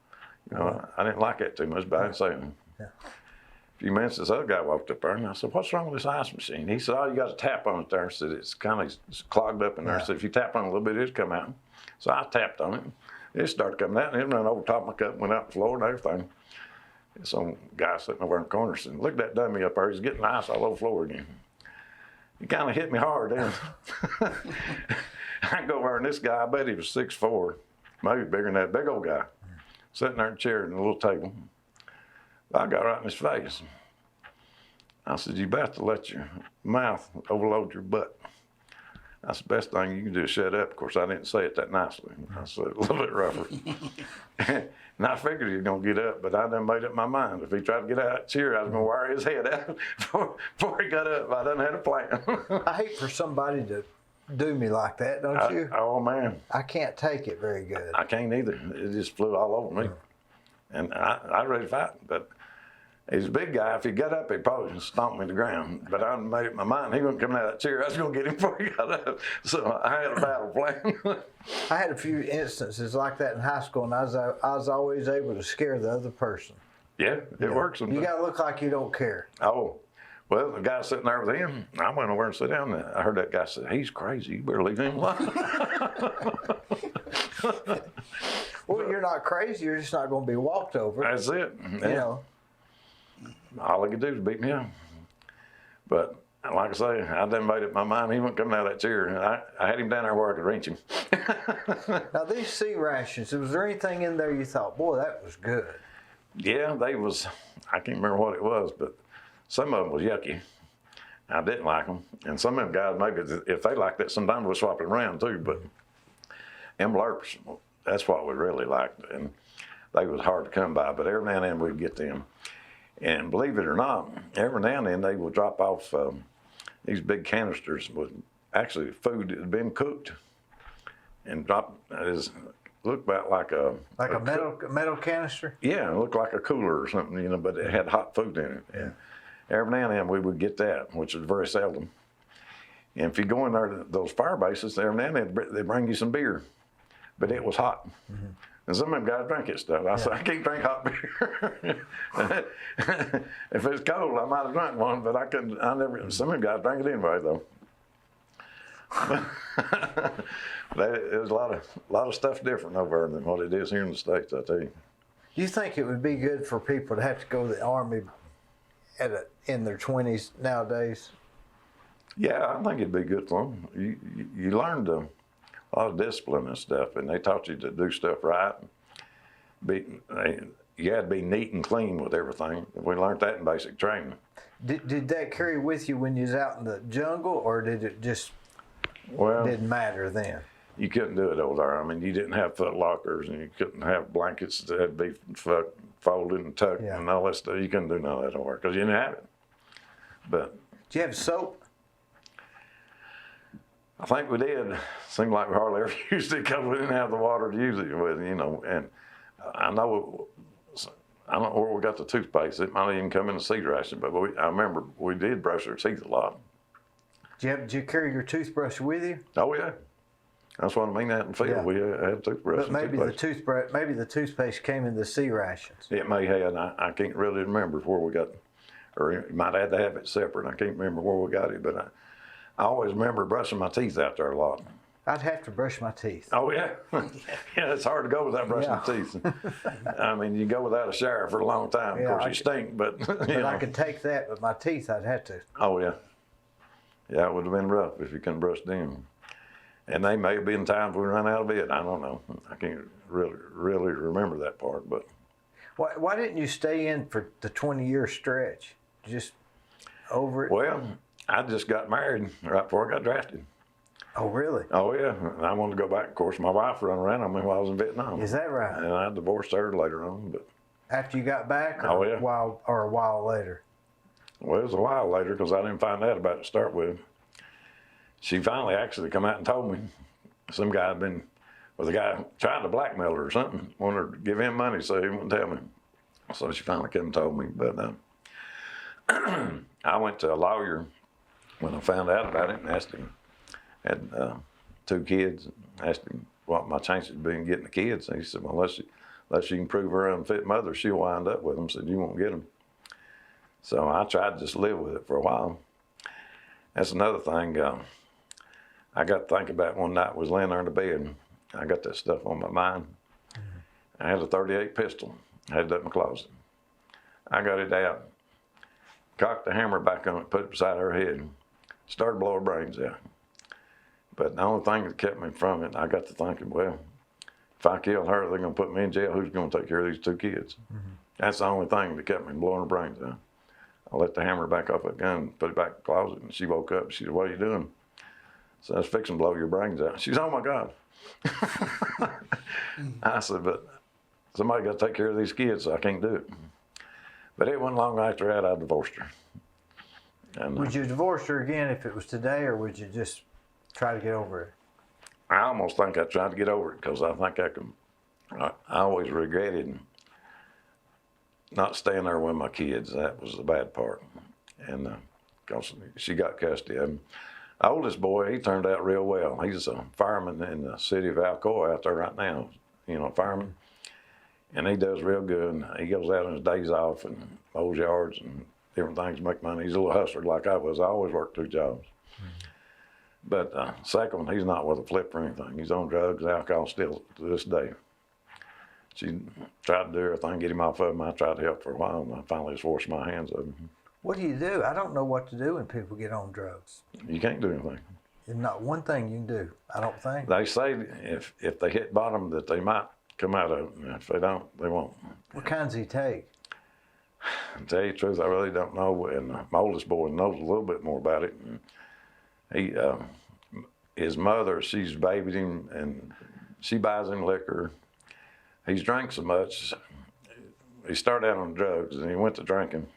you know, I didn't like that too much, but I didn't say anything. Yeah. A few minutes, this other guy walked up there, and I said, what's wrong with this ice machine? He said, oh, you got to tap on it there. I said, it's kind of clogged up in there. I said, if you tap on it a little bit, it'll come out. So I tapped on it. It started coming out, and it ran over top of my cup, went out the floor and everything. And some guy sitting over in the corner said, look at that dummy up there. He's getting ice all over the floor again. He kind of hit me hard then. I go over, and this guy, I bet he was 6'4", maybe bigger than that, big old guy, sitting there in a chair at a little table. I got right in his face. I said, you about to let your mouth overload your butt. That's the best thing you can do is shut up. Of course, I didn't say it that nicely. I said it a little bit rougher. And I figured he was going to get up, but I done made up my mind. If he tried to get out of that chair, I was going to wire his head out before he got up. I done had a plan. I hate for somebody to do me like that, don't you? Oh, man. I can't take it very good. I can't either. It just flew all over me. And I was ready to fight, but he's a big guy. If he got up, he'd probably stomp me to the ground. But I made up my mind he wasn't coming out of that chair. I was going to get him before he got up. So I had a battle plan. I had a few instances like that in high school, and I was always able to scare the other person. Yeah, it works. You got to look like you don't care. Oh, well, the guy sitting there with him, I went over and sat down. And I heard that guy say, "He's crazy. You better leave him alone." Well, you're not crazy. You're just not going to be walked over. That's it. Yeah. You know. All he could do was beat me up. But like I say, I done made up my mind he wasn't coming out of that chair. I had him down there where I could reach him. Now, these C rations, was there anything in there you thought, boy, that was good? Yeah, I can't remember what it was, but some of them was yucky. I didn't like them. And some of them guys, maybe if they liked that, sometimes we'll swap it around too. But them Lurps, that's what we really liked. And they was hard to come by, but every now and then we'd get them. And believe it or not, every now and then they would drop off these big canisters with actually food that had been cooked and looked about like a metal canister. Yeah, it looked like a cooler or something, you know, but it had hot food in it. Yeah. Every now and then we would get that, which is very seldom. And if you go in there to those fire bases, every now and then they bring you some beer, but it was hot. Mm-hmm. And some of them guys drink it stuff. I said, I can't drink hot beer. If it's cold, I might have drank one, but I couldn't. Some of them guys drink it anyway, though. It was a lot of stuff different over there than what it is here in the States, I tell you. Do you think it would be good for people to have to go to the Army in their 20s nowadays? Yeah, I think it'd be good for them. You learned a lot of discipline and stuff, and they taught you to do stuff right. You had to be neat and clean with everything. We learned that in basic training. Did that carry with you when you was out in the jungle, or did it just didn't matter then? You couldn't do it over there. I mean, you didn't have foot lockers, and you couldn't have blankets that had to be folded and tucked and all that stuff. You couldn't do none of that over there because you didn't have it. But did you have soap? I think we did. Seemed like we hardly ever used it because we didn't have the water to use it with, you know. And I don't know where we got the toothpaste. It might even come in the seed ration, but I remember we did brush our teeth a lot. Did you carry your toothbrush with you? Oh yeah, that's what I mean. Out in the field, we had toothbrush. But maybe the toothpaste came in the C rations. It may have. I can't really remember where we got, or you might have to have it separate. I can't remember where we got it, but I always remember brushing my teeth out there a lot. I'd have to brush my teeth. Oh yeah, yeah. It's hard to go without brushing teeth. I mean, you go without a shower for a long time. Of course, you stink, but I could take that, but my teeth, I'd have to. Oh yeah, yeah. It would have been rough if you couldn't brush them. And they may have been times we ran out of it. I don't know. I can't really remember that part. But why didn't you stay in for the 20-year stretch? Just over it. Well, I just got married right before I got drafted. Oh, really? Oh, yeah. And I wanted to go back. Of course, my wife ran around on me while I was in Vietnam. Is that right? And I divorced her later on. But after you got back? Or a while later? Well, it was a while later because I didn't find out about it to start with. She finally actually come out and told me. Some guy had been with a guy trying to blackmail her or something, wanted her to give him money, so he wouldn't tell me. So she finally came and told me. But I went to a lawyer when I found out about it and asked him. Had 2 kids. Asked him what my chances of being getting the kids. And he said, well, unless you can prove her unfit mother, she'll wind up with them. Said, you won't get them. So I tried to just live with it for a while. That's another thing. I got to think about one night I was laying there in the bed and I got that stuff on my mind. Mm-hmm. I had a .38 pistol. I had it up in my closet. I got it out, cocked the hammer back on it, put it beside her head, started blowing her brains out. But the only thing that kept me from it, I got to thinking, well, if I kill her, they're going to put me in jail. Who's going to take care of these 2 kids? Mm-hmm. That's the only thing that kept me from blowing her brains out. I let the hammer back off that gun, put it back in the closet, and she woke up. She said, what are you doing? So I was fixing to blow your brains out. She said, oh my God. I said, but somebody got to take care of these kids, so I can't do it. But it wasn't long after that I divorced her. And, would you divorce her again if it was today, or would you just try to get over it? I almost think I tried to get over it because I think I always regretted not staying there with my kids. That was the bad part. And because she got custody of him. The oldest boy, he turned out real well. He's a fireman in the city of Alcoa out there right now, fireman. And he does real good. He goes out on his days off and mows yards and different things to make money. He's a little hustler like I was. I always worked 2 jobs. But second one, he's not with a flip or anything. He's on drugs, alcohol still to this day. She tried to do everything, get him off of him. I tried to help for a while, and I finally just washed my hands of him. What do you do? I don't know what to do when people get on drugs. You can't do anything. There's not one thing you can do, I don't think. They say if they hit bottom that they might come out of it, and if they don't, they won't. What kinds do you take? To tell you the truth, I really don't know. And my oldest boy knows a little bit more about it. And his mother, she's babied him, and she buys him liquor. He's drank so much. He started out on drugs, and he went to drinking.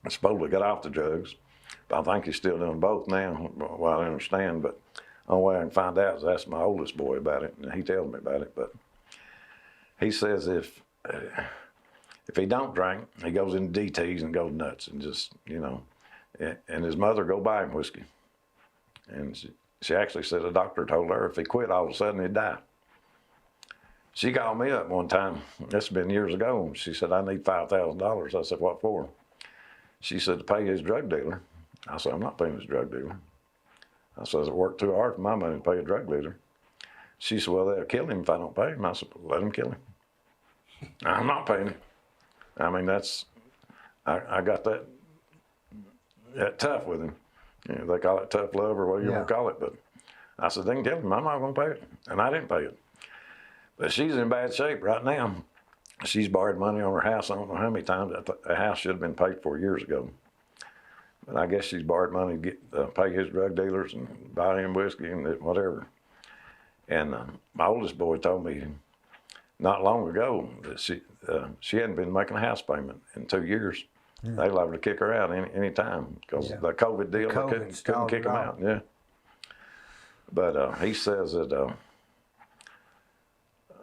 Supposedly got off the drugs, but I think he's still doing both now. Well, I understand, but the only way I can find out is ask my oldest boy about it, and he tells me about it. But he says if he don't drink, he goes into DTs and goes nuts and just, and his mother go buy him whiskey. And she actually said the doctor told her if he quit, all of a sudden he'd die. She called me up one time, this has been years ago, and she said, I need $5,000. I said, what for? She said, to pay his drug dealer. I said, I'm not paying his drug dealer. I said, I worked too hard for my money to pay a drug dealer. She said, well, they'll kill him if I don't pay him. I said, let him kill him. I'm not paying him. I mean, I got that tough with him. They call it tough love or whatever you want to call it. But I said, they can kill him. I'm not going to pay it. And I didn't pay it. But she's in bad shape right now. She's borrowed money on her house. I don't know how many times. The house should have been paid for years ago. But I guess she's borrowed money to pay his drug dealers and buy him whiskey and whatever. And my oldest boy told me not long ago that she hadn't been making a house payment in 2 years. They liable to kick her out any time because the COVID deal, they couldn't kick him out. Yeah. But he says that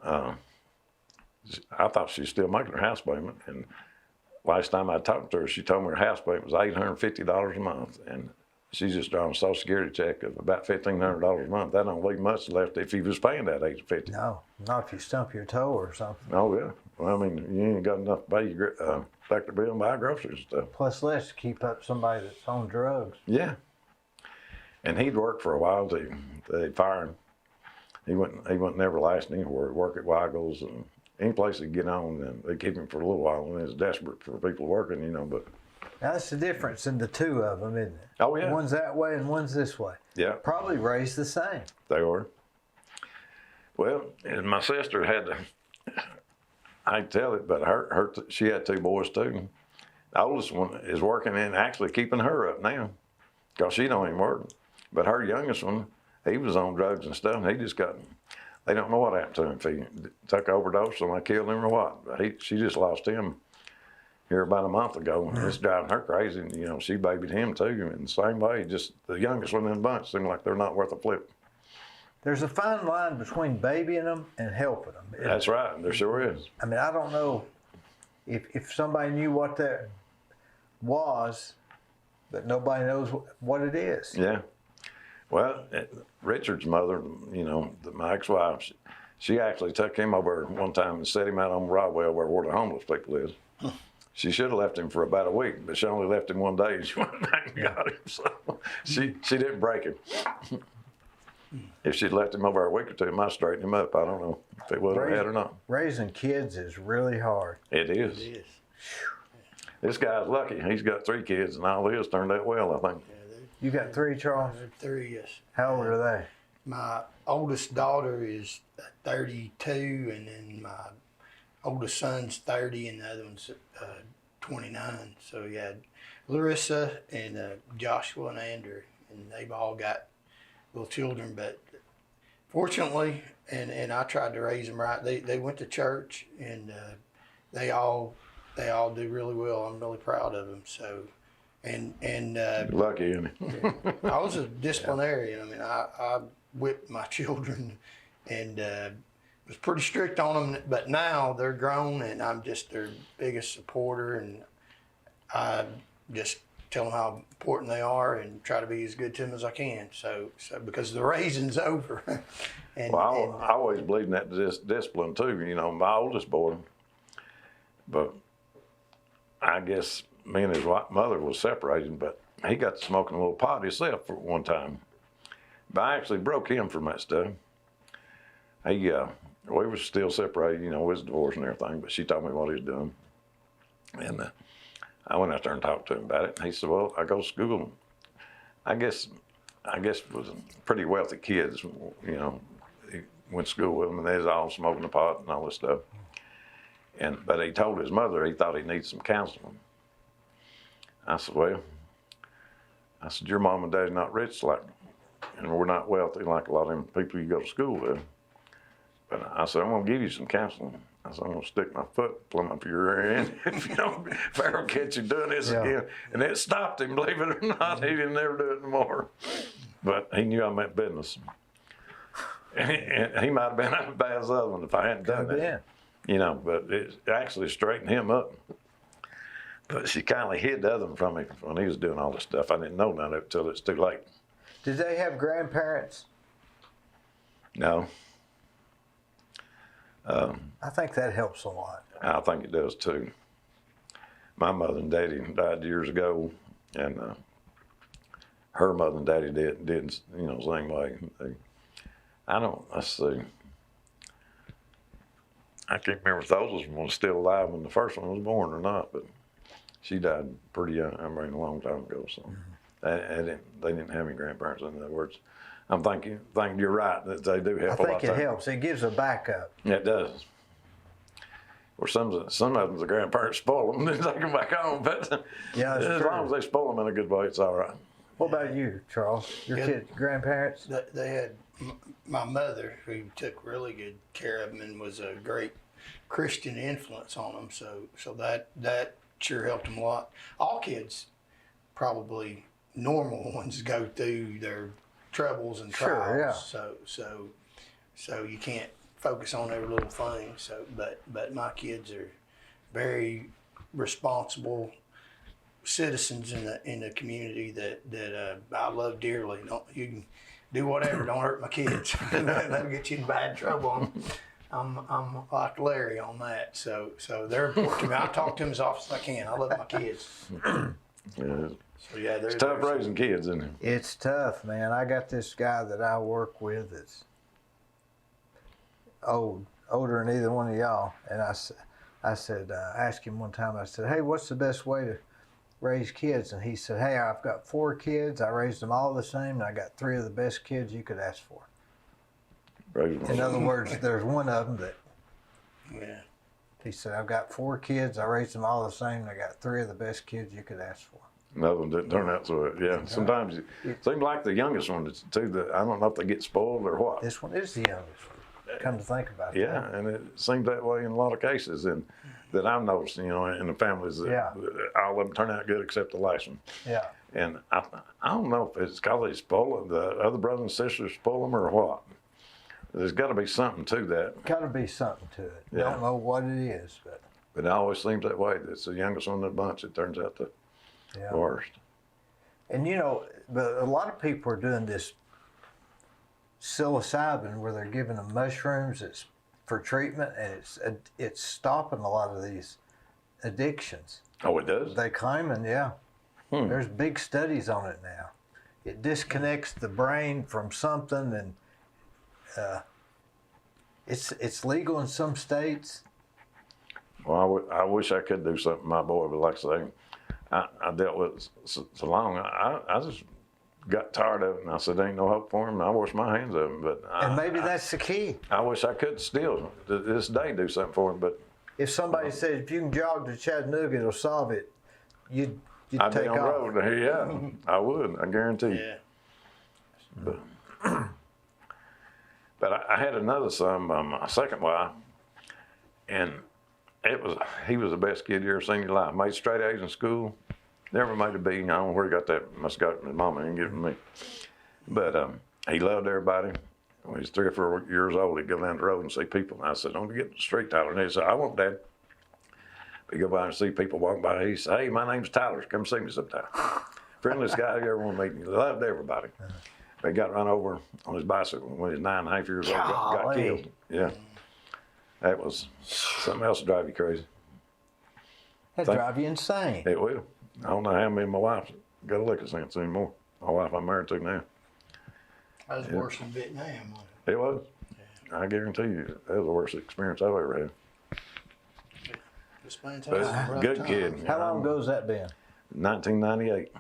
I thought she was still making her house payment. And last time I talked to her, she told me her house payment was $850 a month. And she's just drawing a Social Security check of about $1,500 a month. That don't leave much left if he was paying that $850. No, not if you stump your toe or something. Oh, yeah. Well, I mean, you ain't got enough to pay your electric bill and buy groceries and stuff. Plus less to keep up somebody that's on drugs. Yeah. And he'd worked for a while too. They'd fire him. He wouldn't never last anywhere. He'd work at Weigel's and any place he'd get on, and they'd keep him for a little while when he was desperate for people working, but. Now, that's the difference in the two of them, isn't it? Oh, yeah. One's that way and one's this way. Yeah. Probably raised the same. They were. Well, and my sister had to, I tell it, but she had 2 boys too. The oldest one is working and actually keeping her up now because she don't even work. But her youngest one, he was on drugs and stuff, and he just they don't know what happened to him. If he took an overdose, somebody killed him or what. But she just lost him here about a month ago, and it's driving her crazy. And, she babied him too in the same way. Just the youngest one in the bunch seemed like they're not worth a flip. There's a fine line between babying them and helping them. That's right. There sure is. I mean, I don't know if somebody knew what that was, but nobody knows what it is. Yeah. Well, Richard's mother, my ex-wife, she actually took him over one time and set him out on Broadway where the homeless people is. She should have left him for about a week, but she only left him one day and she went back and got him. So she didn't break him. If she'd left him over a week or two, it might straighten him up. I don't know if it would have had or not. Raising kids is really hard. It is. It is. This guy's lucky. He's got 3 kids, and all his turned out well, I think. You got 3, Charles? 3, yes. How old are they? My oldest daughter is 32, and then my oldest son's 30, and the other one's 29. So you had Larissa and Joshua and Andrew, and they've all got little children. But fortunately, and I tried to raise them right. They went to church, and they all do really well. I'm really proud of them. So. And lucky, isn't he? I was a disciplinarian. I mean, I whipped my children, and was pretty strict on them, but now they're grown and I'm just their biggest supporter, and I just tell them how important they are and try to be as good to them as I can. So because the raising's over. And, Well, I always believed in that discipline too. You know, my oldest boy, but I guess me and his mother was separated, but he got to smoking a little pot himself for one time. But I actually broke him from that stuff. We were still separated, you know, with his divorce and everything, but she told me what he was doing. And I went out there and talked to him about it. And he said, well, I go to school. I guess it was pretty wealthy kids, you know. He went to school with them, and they was all smoking the pot and all this stuff. But he told his mother he thought he needed some counseling. I said, well, your mom and dad's not rich and we're not wealthy like a lot of them people you go to school with. But I said, I'm gonna give you some counseling. I said, I'm gonna stick my foot plumb up your rear end if Pharaoh catch you doing this again. And it stopped him, believe it or not. He didn't ever do it anymore. But he knew I meant business. And he might have been as bad as the other one if I hadn't done that. Yeah. You know, but it actually straightened him up. But she kindly hid the other one from me when he was doing all this stuff. I didn't know none of it until it's too late. Did they have grandparents? No. I think that helps a lot. I think it does too. My mother and daddy died years ago, and her mother and daddy did you know, same way. Let's see. I can't remember if those was still alive when the first one was born or not, but she died pretty young, a long time ago. So they didn't have any grandparents. In other words, I'm thinking you're right that they do help a lot. I think it helps. It gives a backup. Yeah, it does. Or some of them, the grandparents spoil them and then take them back home. But yeah, as long as they spoil them in a good way, it's all right. What about you, Charles? Your grandparents? They had my mother, who took really good care of them and was a great Christian influence on them. So that sure helped them a lot. All kids, probably normal ones, go through their troubles and trials. Sure, yeah. So you can't focus on every little thing. But my kids are very responsible citizens in the community that I love dearly. You can do whatever, don't hurt my kids. That'll get you in bad trouble. I'm like Larry on that. So they're important to me. I talk to them as often as I can. I love my kids. Yeah. So yeah, It's tough raising kids, isn't it? It's tough, man. I got this guy that I work with that's older than either one of y'all, and I said, asked him one time. I said, hey, what's the best way to raise kids? And he said, hey, I've got 4 kids. I raised them all the same, and I got 3 of the best kids you could ask for. In other words, there's one of them that. Yeah. He said, I've got 4 kids. I raised them all the same, and I got 3 of the best kids you could ask for. Another one didn't turn out so. Yeah, sometimes it seems like the youngest one too. I don't know if they get spoiled or what. This one is the youngest one. Come to think about it. Yeah, and it seems that way in a lot of cases, and that I've noticed, you know, in the families that all of them turn out good except the last one. Yeah. And I don't know if it's because they spoil them, the other brothers and sisters spoil them or what. There's got to be something to that. Got to be something to it. Yeah. Don't know what it is, but it always seems that way. It's the youngest one in the bunch. It turns out the worst. And you know, but a lot of people are doing this psilocybin where they're giving them mushrooms. It's for treatment, and it's stopping a lot of these addictions. Oh, it does? They claim, and there's big studies on it now. It disconnects the brain from something, and it's legal in some states. Well, I wish I could do something with my boy, but like I say, I dealt with it so long. I just got tired of it, and I said, ain't no hope for him. And I wash my hands of him. And maybe that's the key. I wish I could still, to this day, do something for him. But if somebody said, if you can jog to Chattanooga, it'll solve it, you'd I'd take be on the off. road. Yeah, I would. I guarantee. Yeah. But I had another son by my second wife, and he was the best kid you ever seen in your life. Made straight A's in school. Never made a B. I don't know where he got that. Must have got it from his mama and get it from me. But he loved everybody. when he's 3 or 4 years old, he'd go down the road and see people. And I said, "Don't get the street, Tyler." And he said, "I won't, Dad." He'd go by and see people walking by. He said, "Hey, my name's Tyler. Come see me sometime." Friendliest guy you ever want to meet. He loved everybody. But he got run over on his bicycle when he was 9.5 years old. Got killed. Yeah. That was something else to drive you crazy. That'd drive you insane. It will. I don't know how many of my wife's got a liquor sense anymore. My wife I'm married to now. That was worse than Vietnam, wasn't It was. Yeah. I guarantee you, that was the worst experience I've ever had. it? Just man, But good kid. How long ago's that been? 1998.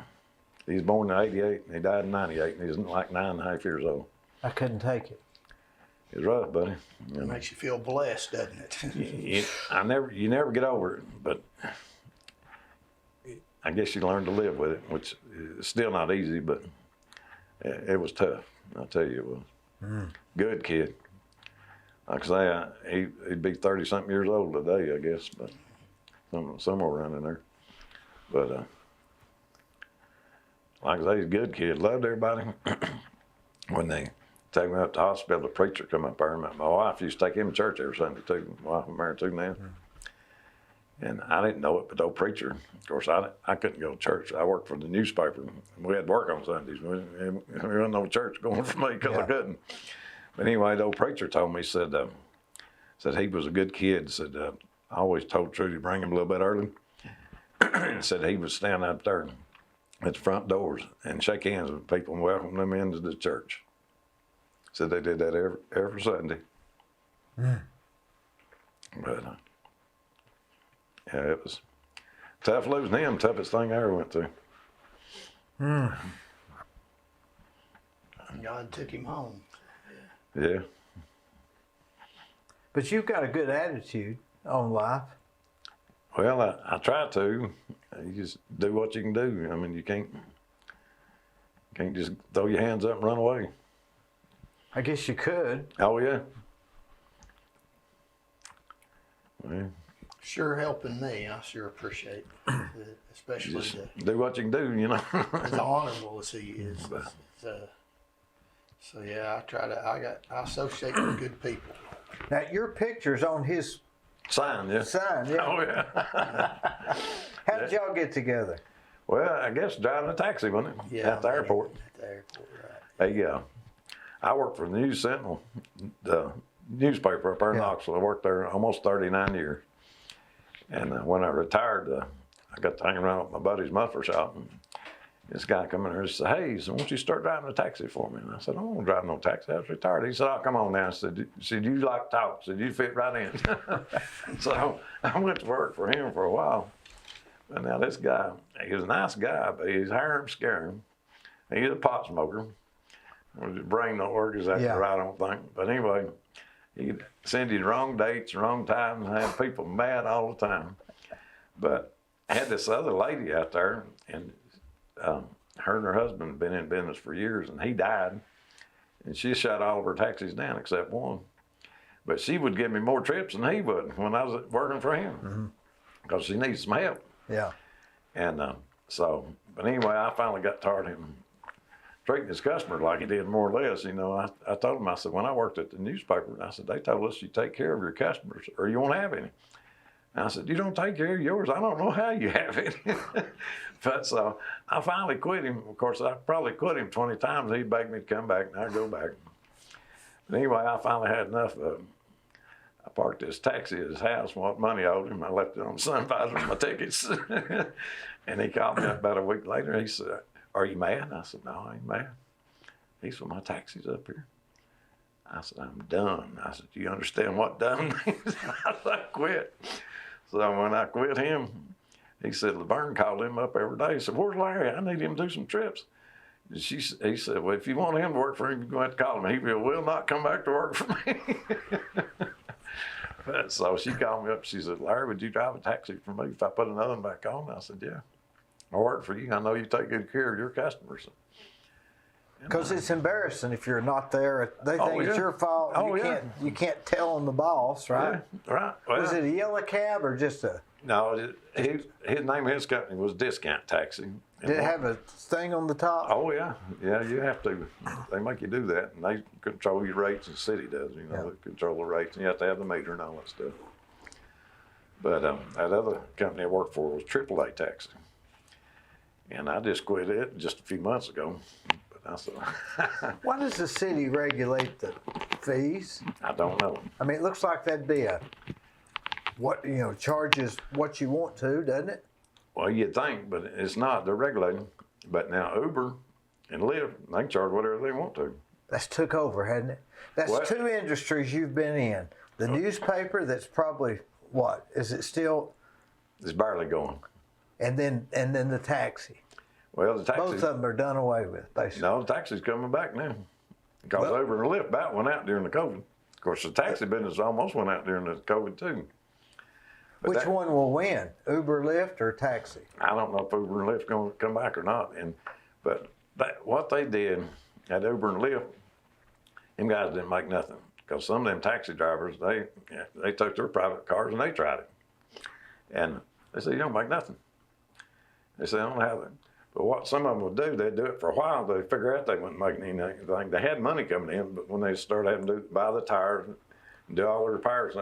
He was born in 88 and he died in 98 and he was like 9.5 years old. I couldn't take it. It was rough, buddy. It makes you feel blessed, doesn't it? You never get over it, but I guess you learn to live with it, which is still not easy, but it was tough. I'll tell you it was. Good kid. Like I say, he'd be 30-something years old today, I guess, but somewhere around in there. But like I say, he's a good kid. Loved everybody. When they take me up to the hospital, the preacher come up there. My wife used to take him to church every Sunday too. My wife I'm married to now. And I didn't know it, but the old preacher, of course, I couldn't go to church. I worked for the newspaper. We had to work on Sundays. There wasn't no church going for me because I couldn't. But anyway, the old preacher told me, said he was a good kid. Said, I always told Trudy to bring him a little bit early. And said he would stand out there at the front doors and shake hands with people and welcome them into the church. Said they did that every Sunday. But yeah, it was tough losing him. Toughest thing I ever went through. God took him home. Yeah. But you've got a good attitude on life. Well, I try to. You just do what you can do. I mean, you can't just throw your hands up and run away. I guess you could. Oh yeah. Well, Sure helping me. I sure appreciate it, especially just do what you can do, you know. as honorable as he is. So yeah, I associate with good people. Now, your picture's on his Sign, yeah. sign, yeah. Oh yeah. How did y'all get together? Well, I guess driving a taxi, wasn't it? Yeah, At the airport. At the airport, right. Hey, I worked for the News Sentinel, the newspaper up there in Knoxville. I worked there almost 39 years. And when I retired, I got to hang around with my buddy's muffler shop. And this guy come in there and said, "Hey, so won't you start driving a taxi for me?" And I said, "I don't want to drive no taxi. I was retired." He said, "Oh, come on now." I said, "You like to talk." I said, "You fit right in." So I went to work for him for a while. And now this guy, he was a nice guy, but he's hiring him, scaring him. He's a pot smoker. His brain don't work exactly right, I don't think. But anyway, he'd send you the wrong dates, wrong times, and have people mad all the time. But I had this other lady out there, and her and her husband had been in business for years, and he died. And she shut all of her taxis down except one. But she would give me more trips than he would when I was working for him, because she needs some help. Yeah. And but anyway, I finally got tired of him treating his customers like he did, more or less. You know, I told him, I said, when I worked at the newspaper, I said, they told us you take care of your customers or you won't have any. And I said, you don't take care of yours, I don't know how you have it. But so I finally quit him. Of course, I probably quit him 20 times. He begged me to come back, and I'd go back. But anyway, I finally had enough of him. I parked this taxi at his house, what money I owed him. I left it on the sun visor with my tickets. And he called me up about a week later. He said, "Are you mad?" I said, "No, I ain't mad." He said, "My taxi's up here." I said, "I'm done." I said, "Do you understand what done means?" I said, "I quit." So when I quit him, he said, Laverne called him up every day. He said, "Where's Larry? I need him to do some trips." He said, "Well, if you want him to work for him, you're going to have to call him. He will not come back to work for me." So she called me up. She said, "Larry, would you drive a taxi for me if I put another one back on?" I said, "Yeah. I work for you. I know you take good care of your customers." Because it's embarrassing if you're not there. They think it's your fault. Oh, You can't tell them the boss, right? Yeah, right. Well, Was it a yellow cab or just a? No, his name of his company was Discount Taxi. Did it have a thing on the top? Oh yeah, you have to. They make you do that, and they control your rates. The city does, they control the rates, and you have to have the meter and all that stuff. But that other company I worked for was AAA Taxi, and I just quit it just a few months ago. But I said, Why does the city regulate the fees? I don't know. I mean, it looks like that'd be charges what you want to, doesn't it? Well, you'd think, but it's not. They're regulating. But now Uber and Lyft, they can charge whatever they want to. That's took over, hasn't it? That's What? two industries you've been in. The newspaper, that's probably what? Is it still? It's barely going. And then the taxi. Well, the taxi. Both of them are done away with, basically. No, the taxi's coming back now. Because Uber and Lyft about went out during the COVID. Of course, the taxi business almost went out during the COVID too. But Which one will win? Uber, Lyft, or taxi? I don't know if Uber and Lyft going to come back or not. But what they did at Uber and Lyft, them guys didn't make nothing. Because some of them taxi drivers, they took their private cars and they tried it. And they said, you don't make nothing. They said, I don't have it. But what some of them would do, they'd do it for a while. They'd figure out they wasn't making anything. They had money coming in, but when they started having to buy the tires and do all the repairs,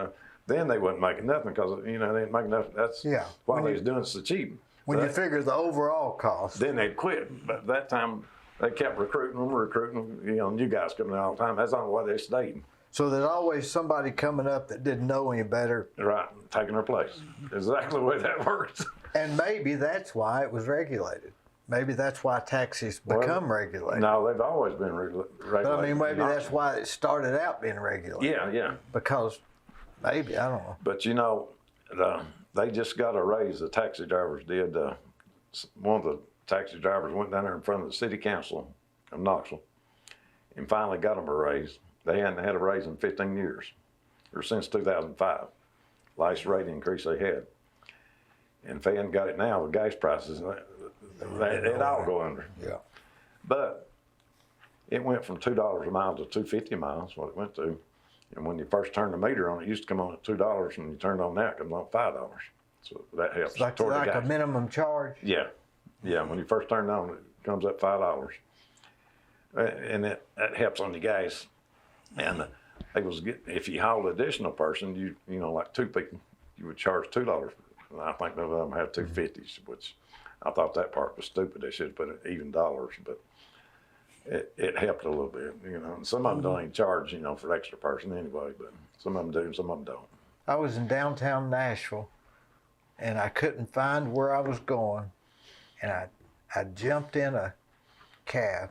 then they wasn't making nothing because, they didn't make nothing. That's why they was doing it so cheap. When you figure the overall cost. Then they'd quit. But that time, they kept recruiting them, new guys coming in all the time. That's not why they stayed. So there's always somebody coming up that didn't know any better. Right, taking their place. Exactly the way that works. And maybe that's why it was regulated. Maybe that's why taxis become regulated. No, they've always been regulated. But I mean, maybe that's why it started out being regulated. Yeah. Because maybe, I don't know. But they just got a raise, the taxi drivers did. One of the taxi drivers went down there in front of the city council of Knoxville and finally got them a raise. They hadn't had a raise in 15 years, or since 2005. Last rate increase they had. And if they hadn't got it now, with gas prices, it'd all go under. Yeah. But it went from $2 a mile to $2.50 a mile, is what it went to. And when you first turned the meter on, it used to come on at $2, and you turned on now, it comes on at $5. So that helps. It's like a minimum charge. Yeah. When you first turn it on, it comes up $5. And that helps on the gas. And if you hauled an additional person, like two people, you would charge $2. And I think none of them had $2.50s, which I thought that part was stupid. They should have put even dollars, but it helped a little bit, And some of them don't even charge, for an extra person anyway, but some of them do and some of them don't. I was in downtown Nashville, and I couldn't find where I was going, and I jumped in a cab,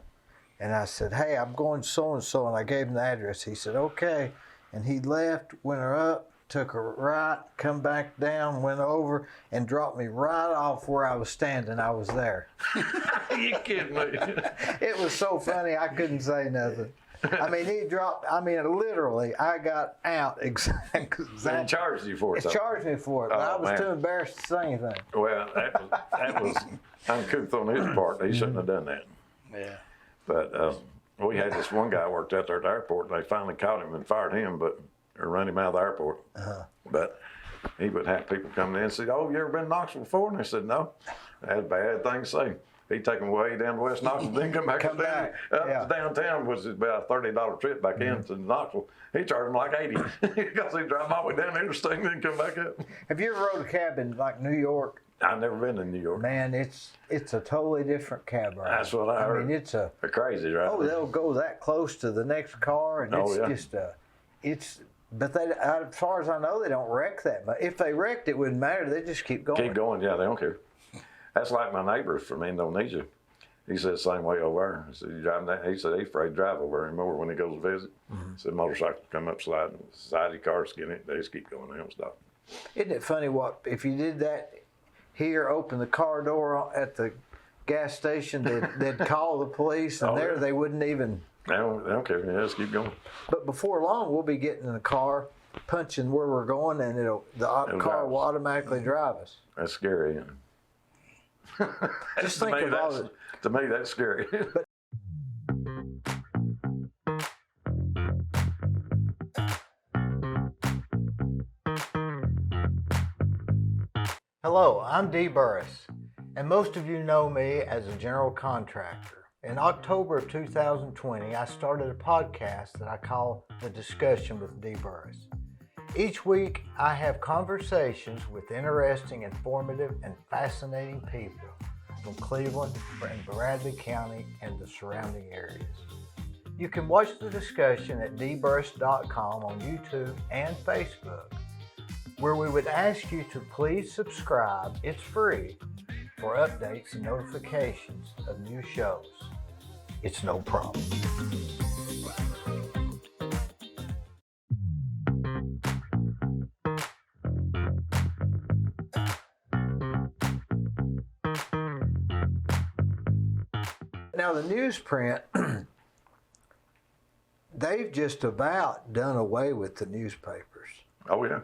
and I said, hey, I'm going so-and-so, and I gave him the address. He said, okay, and he left, went up, took a right, come back down, went over, and dropped me right off where I was standing. I was there. You kidding me? It was so funny, I couldn't say nothing. I mean, literally, I got out exactly. They charged you for it. It charged me for it, but I was too embarrassed to say anything. Well, that was uncouth on his part. He shouldn't have done that. Yeah. But we had this one guy worked out there at the airport, and they finally caught him and fired him, or run him out of the airport. But he would have people come in and say, oh, you ever been to Knoxville before? And they said, no. They had a bad thing to say. He'd take them way down to West Knoxville, then come back to downtown, which is about a $30 trip back into Knoxville. He charged them like $80 because he'd drive all the way down the interstate and then come back up. Have you ever rode a cab in like New York? I've never been to New York. Man, it's a totally different cab ride. That's what I heard. I mean, they're crazy, right? Oh, they'll go that close to the next car, and but as far as I know, they don't wreck that much. If they wrecked, it wouldn't matter. They just keep going. Keep going, yeah, they don't care. That's like my neighbor from Indonesia. He said the same way over there. He said, you driving down? He said he's afraid to drive over anymore when he goes to visit. He said motorcycles come up sliding, side of cars get it, they just keep going, they don't stop. Isn't it funny if you did that here, open the car door at the gas station, they'd call the police, and they wouldn't even. They don't care. They just keep going. But before long, we'll be getting in the car, punching where we're going, and the car will automatically drive us. That's scary. Just think about it. To me, that's scary. Hello, I'm Dee Burris, and most of you know me as a general contractor. In October of 2020, I started a podcast that I call The Discussion with Dee Burris. Each week, I have conversations with interesting, informative, and fascinating people from Cleveland and Bradley County and the surrounding areas. You can watch the discussion at dburris.com on YouTube and Facebook, where we would ask you to please subscribe. It's free for updates and notifications of new shows. It's no problem. Now the newsprint, they've just about done away with the newspapers. Oh, yeah.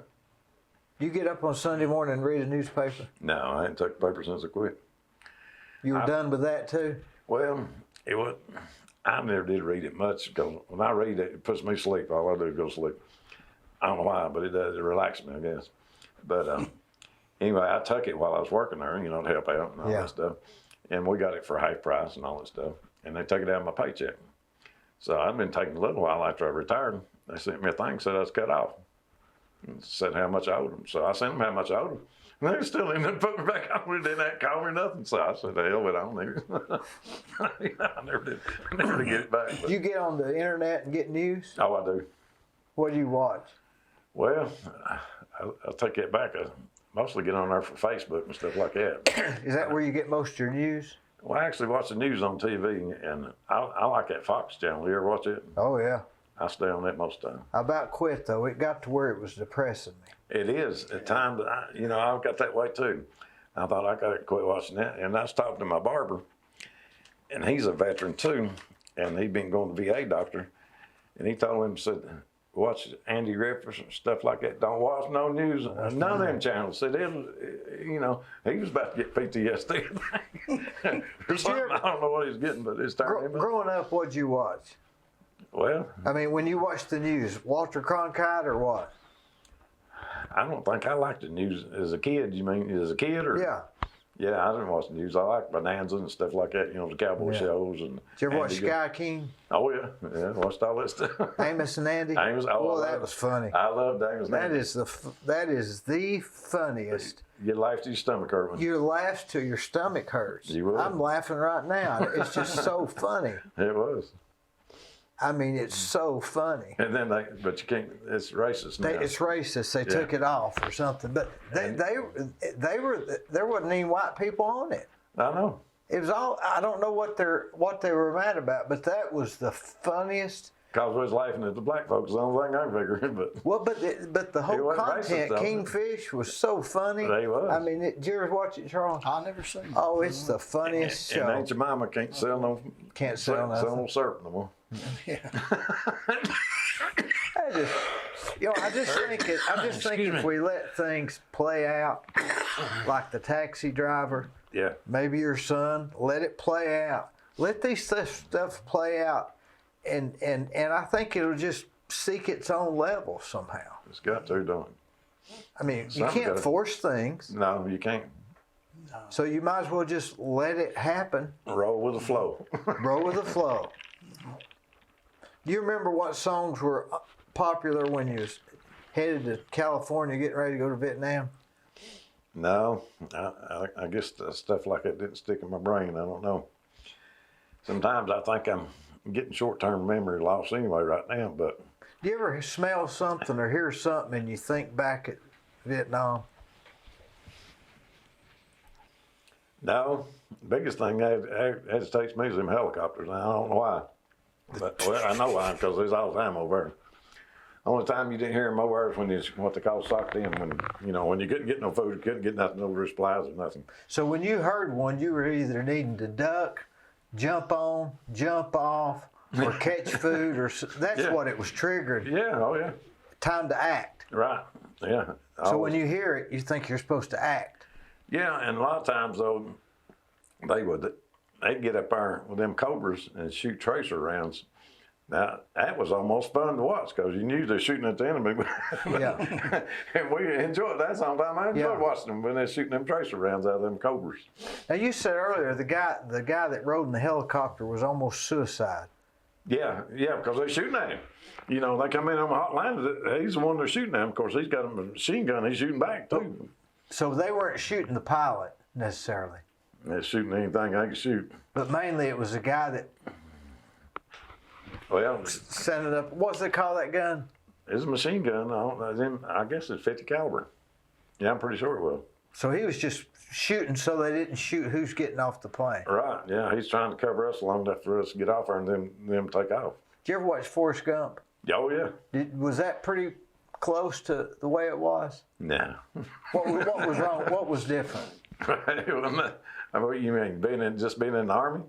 You get up on Sunday morning and read a newspaper? No, I hadn't took the paper since I quit. You were done with that too? Well, I never did read it much because when I read it, it puts me to sleep. All I do is go to sleep. I don't know why, but it does. It relaxes me, I guess. But anyway, I took it while I was working there, to help out and all that stuff. And we got it for half price and all that stuff. And they took it out of my paycheck. So I've been taking a little while after I retired. They sent me a thing, said I was cut off. And said how much I owed them. So I sent them how much I owed them. And they still didn't put me back on. They didn't call me or nothing. So I said, hell with it, I don't need it. I never did get it back. But. You get on the internet and get news? Oh, I do. What do you watch? Well, I'll take that back. I mostly get on there for Facebook and stuff like that. Is that where you get most of your news? Well, I actually watch the news on TV, and I like that Fox channel. You ever watch it? Oh, yeah. I stay on that most of the time. I about quit, though. It got to where it was depressing me. It is. At times, I've got that way, too. I thought I got to quit watching that. And I was talking to my barber, and he's a veteran, too, and he'd been going to the VA doctor, and he told him, said, watch Andy Rippers and stuff like that. Don't watch no news. None of them channels. Said, he was about to get PTSD. Or something. I don't know what he's getting, but it's turning him up. Growing up, what'd you watch? Well, I mean, when you watched the news, Walter Cronkite or what? I don't think I liked the news as a kid. You mean as a kid? Or? Yeah. Yeah, I didn't watch the news. I like Bonanza and stuff like that, the cowboy shows. And did you ever watch Sky King? Oh, yeah. Yeah, watched all that stuff. Amos and Andy? Amos, that was funny. I loved Amos and Andy. That is the funniest. You laugh till your stomach hurts. You laugh till your stomach hurts. You will. I'm laughing right now. It's just so funny. It was. I mean, it's so funny. And then but you can't. It's racist now. It's racist. They took it off or something. But there wasn't any white people on it. I know. It was all. I don't know what they were mad about, but that was the funniest. Because we was laughing at the black folks. The only thing I figured. But the whole content, racist, Kingfish was so funny. They was. I mean, did you ever watch it, Charles? I never seen it. Oh, it's the funniest show. And Aunt Jemima can't sell no syrup no more. Yeah. I just think if we let things play out, like the taxi driver, maybe your son, let it play out. Let these stuff play out, and I think it'll just seek its own level somehow. It's got to, don't it? I mean, you can't force things. No, you can't. So you might as well just let it happen. Roll with the flow. Roll with the flow. Do you remember what songs were popular when you was headed to California getting ready to go to Vietnam? No, I guess stuff like that didn't stick in my brain. I don't know. Sometimes I think I'm getting short-term memory loss anyway right now, but... Do you ever smell something or hear something and you think back at Vietnam? No. The biggest thing that agitates me is them helicopters. I don't know why. But, well, I know why, because there's all the time over there. Only time you didn't hear them over there is when you what they call socked in, when you couldn't get no food, you couldn't get nothing, no supplies or nothing. So when you heard one, you were either needing to duck, jump on, jump off, or catch food, or that's what it was triggered. Yeah, oh yeah. Time to act. Right, yeah. So when you hear it, you think you're supposed to act. Yeah, and a lot of times though, they'd get up there with them Cobras and shoot tracer rounds Now, that was almost fun to watch because you knew they're shooting at the enemy. Yeah. And we enjoyed that. Sometimes I enjoyed watching them when they're shooting them tracer rounds out of them Cobras. Now you said earlier the guy that rode in the helicopter was almost suicide. Yeah, because they're shooting at him. You know, they come in on the hotline. He's the one they're shooting at him. Of course, he's got a machine gun. He's shooting back, too. So they weren't shooting the pilot necessarily. They're shooting anything they can shoot. But mainly it was a guy that Well, set it up. What's they call that gun? it's a machine gun. I guess it's 50 caliber. Yeah, I'm pretty sure it was. So he was just shooting so they didn't shoot who's getting off the plane. Right, yeah. He's trying to cover us long enough for us to get off there and then them take off. Did you ever watch Forrest Gump? Oh, yeah. Was that pretty close to the way it was? No. What was wrong? What was different? What you mean, being in the Army?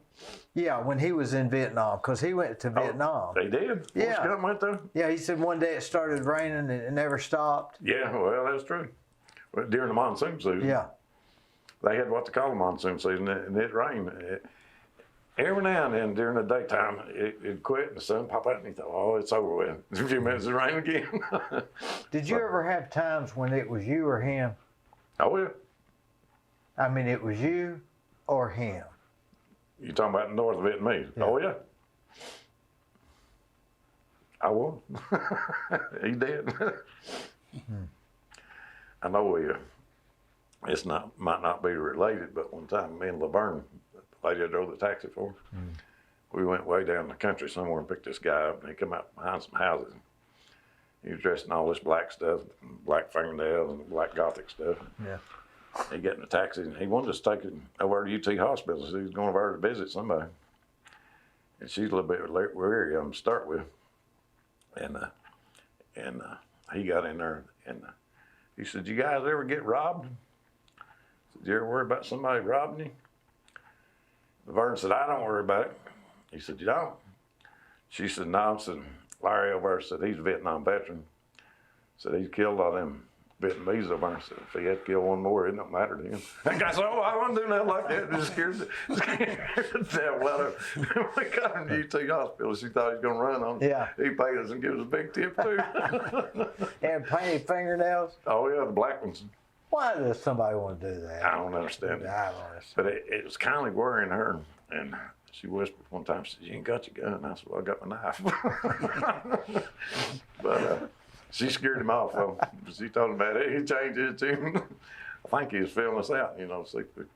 Yeah, when he was in Vietnam, because he went to Vietnam. They did? Yeah. Forrest Gump went there? Yeah, he said one day it started raining and it never stopped. Yeah, well, that's true. Well, during the monsoon season. Yeah. They had what they call the monsoon season, and it rained. Every now and then during the daytime, it'd quit and the sun pop out, and you thought, oh, it's over with. In a few minutes, it rain again. Did you ever have times when it was you or him? Oh, yeah. I mean, it was you or him. You talking about the North Vietnamese? Yeah. Oh, yeah. I was. He did. I know might not be related, but one time me and Laverne, the lady I drove the taxi for, we went way down the country somewhere and picked this guy up, and he come out behind some houses. He was dressed in all this black stuff, black fingernails and black gothic stuff. Yeah. He got in a taxi and he wanted us to take him over to UT Hospital. So he was going over to visit somebody. And she's a little bit weary of him to start with. And he got in there and he said, "You guys ever get robbed?" I said, "You ever worry about somebody robbing you?" Vern said, "I don't worry about it." He said, "You don't?" She said, "No." I said, "Larry over there said he's a Vietnam veteran. Said he's killed all them Vietnamese over there. Said if he had to kill one more, it don't matter to him." That guy said, "Oh, I wouldn't do nothing like that." It just scared the devil out of him. We got him to UT Hospital. She thought he was going to run on. Yeah. He paid us and gave us a big tip, too. And painted fingernails? Oh, yeah, the black ones. Why does somebody want to do that? I don't understand it. I don't understand. But it was kind of worrying her. And she whispered one time, she said, "You ain't got your gun." I said, "Well, I got my knife." But she scared him off, though. She told him about it. He changed his tune. I think he was filling us out, secretly.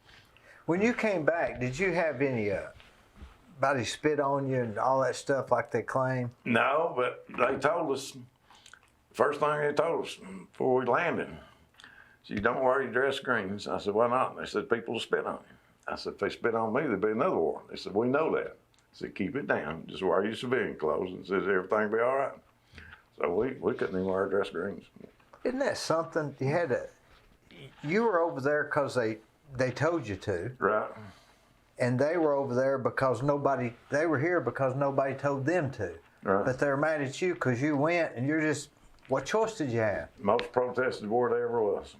When you came back, did you have anybody spit on you and all that stuff like they claim? No, but they told us, first thing they told us before we landed, she said, "Don't wear your dress greens." I said, "Why not?" And they said, "People will spit on you." I said, "If they spit on me, there'll be another war." They said, "We know that." I said, "Keep it down. Just wear your civilian clothes and says everything will be all right." So we couldn't even wear our dress greens. Isn't that something? You were over there because they told you to. Right. And they were over there because they were here because nobody told them to. Right. But they're mad at you because you went and you're just, what choice did you have? Most protested war there ever was.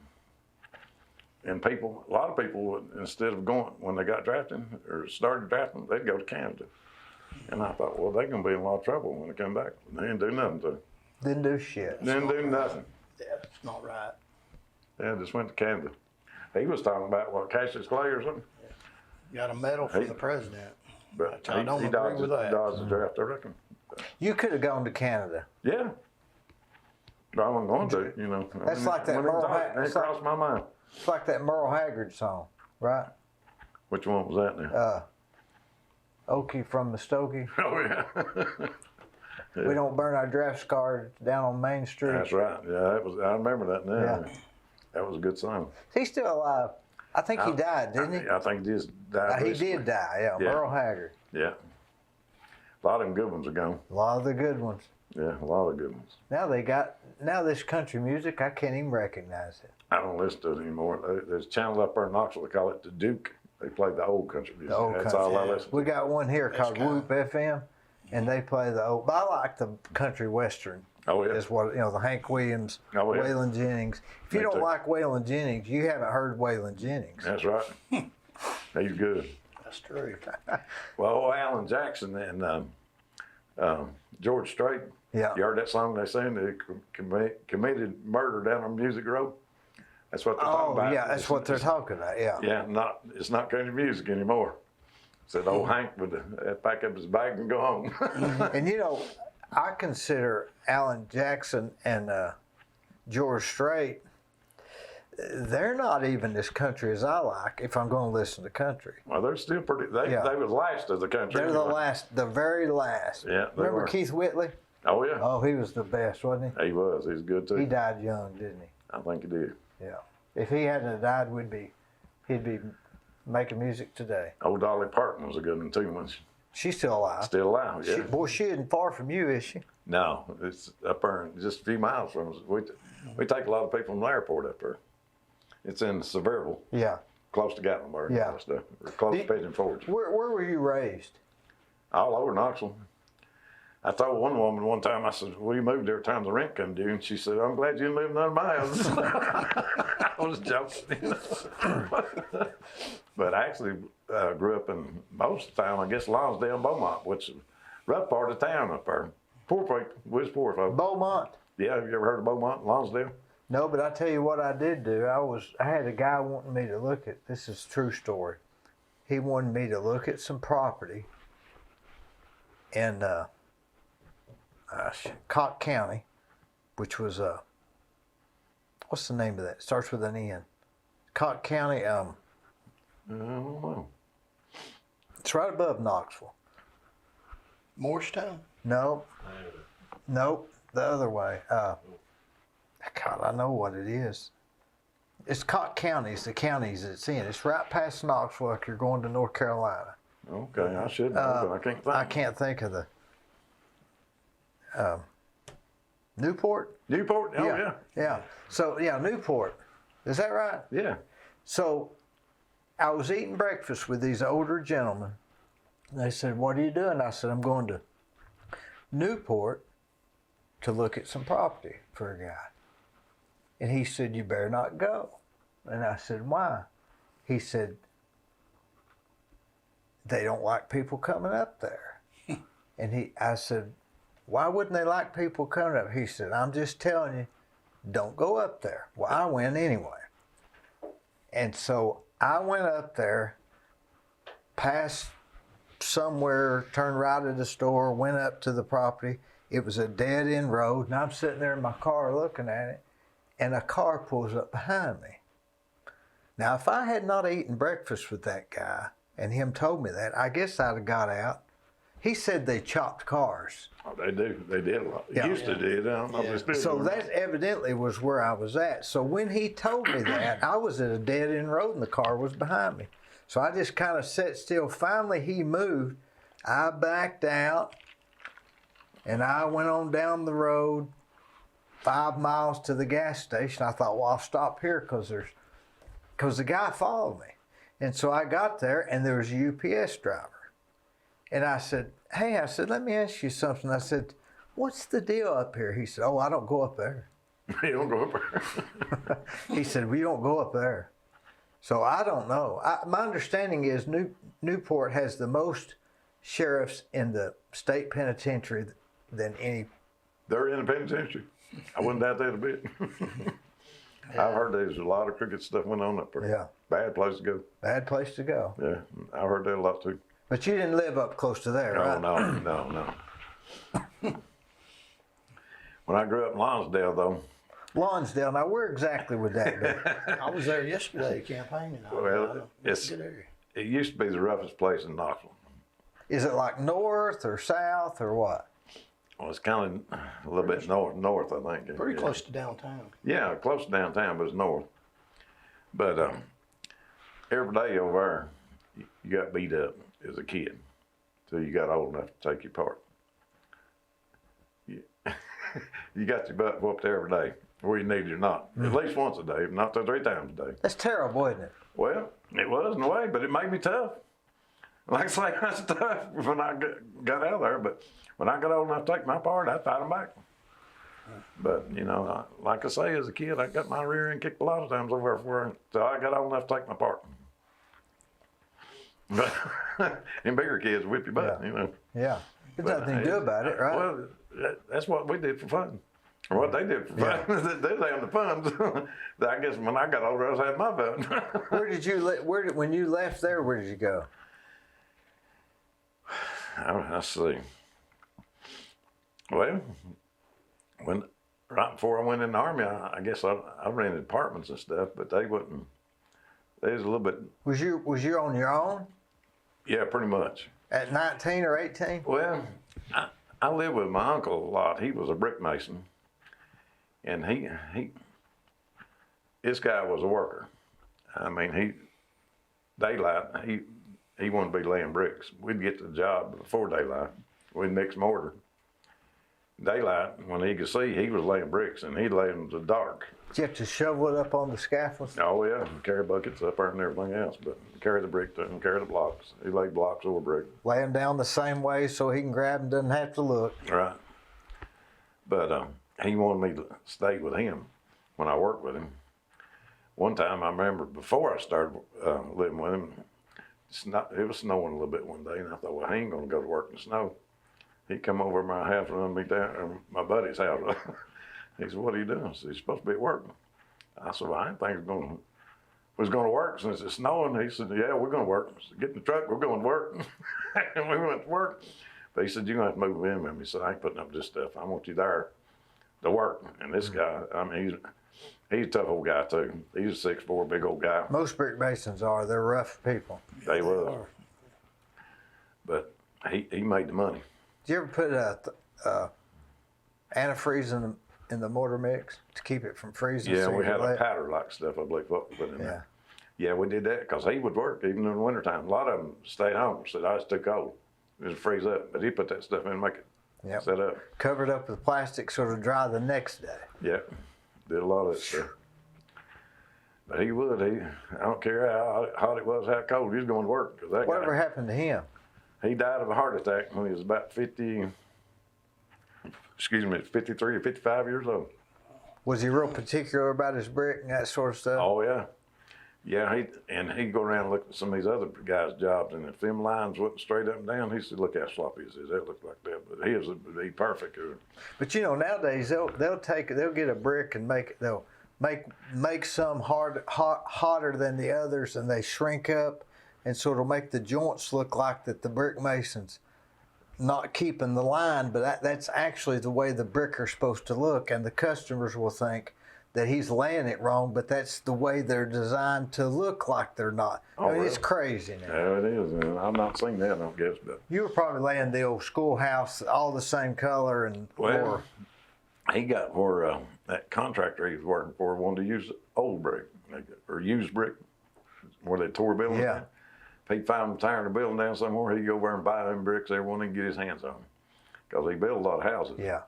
And a lot of people would, instead of going, when they got drafted or started drafting, they'd go to Canada. And I thought, well, they're going to be in a lot of trouble when they come back. They didn't do nothing to them. Didn't do shit. Didn't do nothing. Yeah, it's not right. Yeah, just went to Canada. He was talking about, what, Cassius Clay or something? Got a medal from the president. But I don't agree dodged, with that. dodged the draft, I reckon. You could have gone to Canada. Yeah. But I wasn't going to, That's like that Merle Haggard. It crossed my mind. It's like that Merle Haggard song, right? Which one was that now? Okie from Muskogee. Oh, yeah. We don't burn our draft cards down on Main Street. That's right. Yeah, I remember that now. Yeah. That was a good song. He's still alive. I think he died, didn't he? I think he just died. He recently. did die, yeah. Merle Haggard. Yeah. A lot of them good ones are gone. A lot of the good ones. Yeah, a lot of good ones. Now this country music, I can't even recognize it. I don't listen to it anymore. There's a channel up there in Knoxville, they call it the Duke. They play the old country music. The old That's country. all I listen to. We got one here called Whoop FM, and they play the old. But I like the country western. Oh, yeah. Is what the Hank Williams, Oh, yeah. Waylon Jennings. If you Me don't too. like Waylon Jennings, you haven't heard Waylon Jennings. That's right. He's good. That's true. Well, Alan Jackson and George Strait. Yeah. You heard that song they sang? They committed murder down on Music Road. That's what they're talking about. Oh, yeah, that's what they're talking about, yeah. Yeah, it's not country music anymore. Said old Hank would pack up his bag and go home. And you know, I consider Alan Jackson and George Strait, they're not even as country as I like if I'm going to listen to country. Well, they're still pretty. They was last of the country. They're the very last. Yeah, they remember were. Keith Whitley? Oh yeah. Oh, he was the best, wasn't he? He was. He was good too. He died young, didn't he? I think he did. Yeah. If he hadn't have died, he'd be making music today. Old Dolly Parton was a good one too. She's still alive. Still alive, yeah. She isn't far from you, is she? No, it's up there, just a few miles from us. We take a lot of people from the airport up there. It's in Sevierville, Yeah. close to Gatlinburg, Yeah. kind of stuff. Or close to Pigeon Forge. Where were you raised? All over Knoxville. I told one woman one time, I said, "We moved every time the rent come due," and she said, "I'm glad you didn't live none of my house." I was joking. But I actually grew up in most of the town, I guess Lonsdale and Beaumont, which is a rough part of town up there. Poor people, we was poor folks. Beaumont. Yeah, have you ever heard of Beaumont, Lonsdale? No, but I tell you what I did do. I had a guy wanting me to look at, this is a true story. He wanted me to look at some property in Cott County, which was what's the name of that? It starts with an N. Cott County. I don't know. It's right above Knoxville. Morristown? Nope, the other way. God, I know what it is. It's Cott County. It's the counties it's in. It's right past Knoxville, like you're going to North Carolina. Okay, I should know, but I can't think. I can't think of the. Newport? Newport? Oh, yeah. Yeah. So, yeah, Newport. Is that right? Yeah. So, I was eating breakfast with these older gentlemen. They said, "What are you doing?" I said, "I'm going to Newport to look at some property for a guy." And he said, "You better not go." And I said, "Why?" He said, "They don't like people coming up there." And I said, "Why wouldn't they like people coming up?" He said, "I'm just telling you, don't go up there." Well, I went anyway. And so I went up there, passed somewhere, turned right at the store, went up to the property. It was a dead-end road, and I'm sitting there in my car looking at it, and a car pulls up behind me. Now, if I had not eaten breakfast with that guy, and him told me that, I guess I'd have got out. He said they chopped cars. Oh, they do. They did a lot. Yeah. Used to do. I don't know if they still So do. that evidently was where I was at. So when he told me that, I was at a dead-end road and the car was behind me. So I just kind of sat still. Finally, he moved. I backed out, and I went on down the road 5 miles to the gas station. I thought, well, I'll stop here because the guy followed me. And so I got there, and there was a UPS driver. And I said, "Hey," I said, "let me ask you something." I said, "What's the deal up here?" He said, "Oh, I don't go up there." You don't go up there. He said, "We don't go up there." So I don't know. My understanding is Newport has the most sheriffs in the state penitentiary than any. They're in the penitentiary. I wouldn't doubt that a bit. I've heard there's a lot of crooked stuff went on up there. Yeah. Bad place to go. Bad place to go. Yeah, I've heard that a lot too. But you didn't live up close to there, right? No. When I grew up in Lonsdale, though. Lonsdale. Now, where exactly would that be? I was there yesterday campaigning. Well, it used to be the roughest place in Knoxville. Is it like north or south or what? Well, it's kind of a little bit north, I think. Pretty close to downtown. Yeah, close to downtown, but it's north. But every day over there, you got beat up as a kid till you got old enough to take your part. You got your butt whooped every day, whether you needed it or not. At least once a day, not 2 or 3 times a day. That's terrible, isn't it? Well, it was in a way, but it made me tough. Like I say, I was tough when I got out of there, but when I got old enough to take my part, I fight them back. But, you know, like I say, as a kid, I got my rear end kicked a lot of times over there so I got old enough to take my part. But them bigger kids whip your butt, you know. Yeah. There's nothing to do about it, right? Well, that's what we did for fun. Or what they did for fun. They had the fun. I guess when I got older, I was having my fun. When you left there, where did you go? I see. Well, right before I went in the Army, I guess I rented apartments and stuff, but they wouldn't. They was a little bit. Was you on your own? Yeah, pretty much. At 19 or 18? Well, I lived with my uncle a lot. He was a brick mason, and this guy was a worker. I mean, he wanted to be laying bricks. We'd get to the job before daylight. We'd mix mortar. Daylight, when he could see, he was laying bricks, and he'd lay them in the dark. Did you have to shovel it up on the scaffolds? Oh yeah, carry buckets up there and everything else, but carry the brick to him, carry the blocks. He laid blocks over brick. Lay them down the same way so he can grab them, doesn't have to look. Right. But he wanted me to stay with him when I worked with him. One time I remember before I started living with him, it was snowing a little bit one day, and I thought, well, I ain't gonna go to work in the snow. He come over to my house and run me down, or my buddy's house. He said, "What are you doing?" I said, "You're supposed to be at work." I said, "Well, I didn't think it was going to work since it's snowing." He said, "Yeah, we're going to work." I said, "Get in the truck, we're going to work." And we went to work. But he said, "You're going to have to move in with me." He said, "I ain't putting up this stuff. I want you there to work." And this guy, I mean, he's a tough old guy too. He's a 6'4", big old guy. Most brick masons are. They're rough people. They was. But he made the money. Did you ever put antifreeze in the mortar mix to keep it from freezing? Yeah, so we had a powder like stuff, I believe, what we put in there. Yeah, we did that because he would work even in the wintertime. A lot of them stayed home and said, "Oh, it's too cold. It'll freeze up." But he put that stuff in and make it set up. Covered up with plastic so it'll dry the next day. Yeah, did a lot of that stuff. But he would. I don't care how hot it was, how cold, he was going to work. Whatever happened to him? He died of a heart attack when he was about 53 or 55 years old. Was he real particular about his brick and that sort of stuff? Oh, yeah. Yeah, he'd go around and look at some of these other guys' jobs, and if them lines wasn't straight up and down, he said, "Look how sloppy this is. That looked like that." But his would be perfect. But you know, nowadays they'll get a brick and they'll make some hotter than the others, and they shrink up, and so it'll make the joints look like that the brick mason's not keeping the line, but that's actually the way the brick are supposed to look, and the customers will think that he's laying it wrong, but that's the way they're designed to look like they're not. Oh, I mean, really? it's crazy now. Yeah, it is. And I've not seen that, I don't guess. But You were probably laying the old schoolhouse, all the same color and more. He got where that contractor he was working for wanted to use old brick or used brick where they tore buildings down. If he'd find them tearing the building down somewhere, he'd go over and buy them bricks everyone he could get his hands on, because he built a lot of houses. Yeah.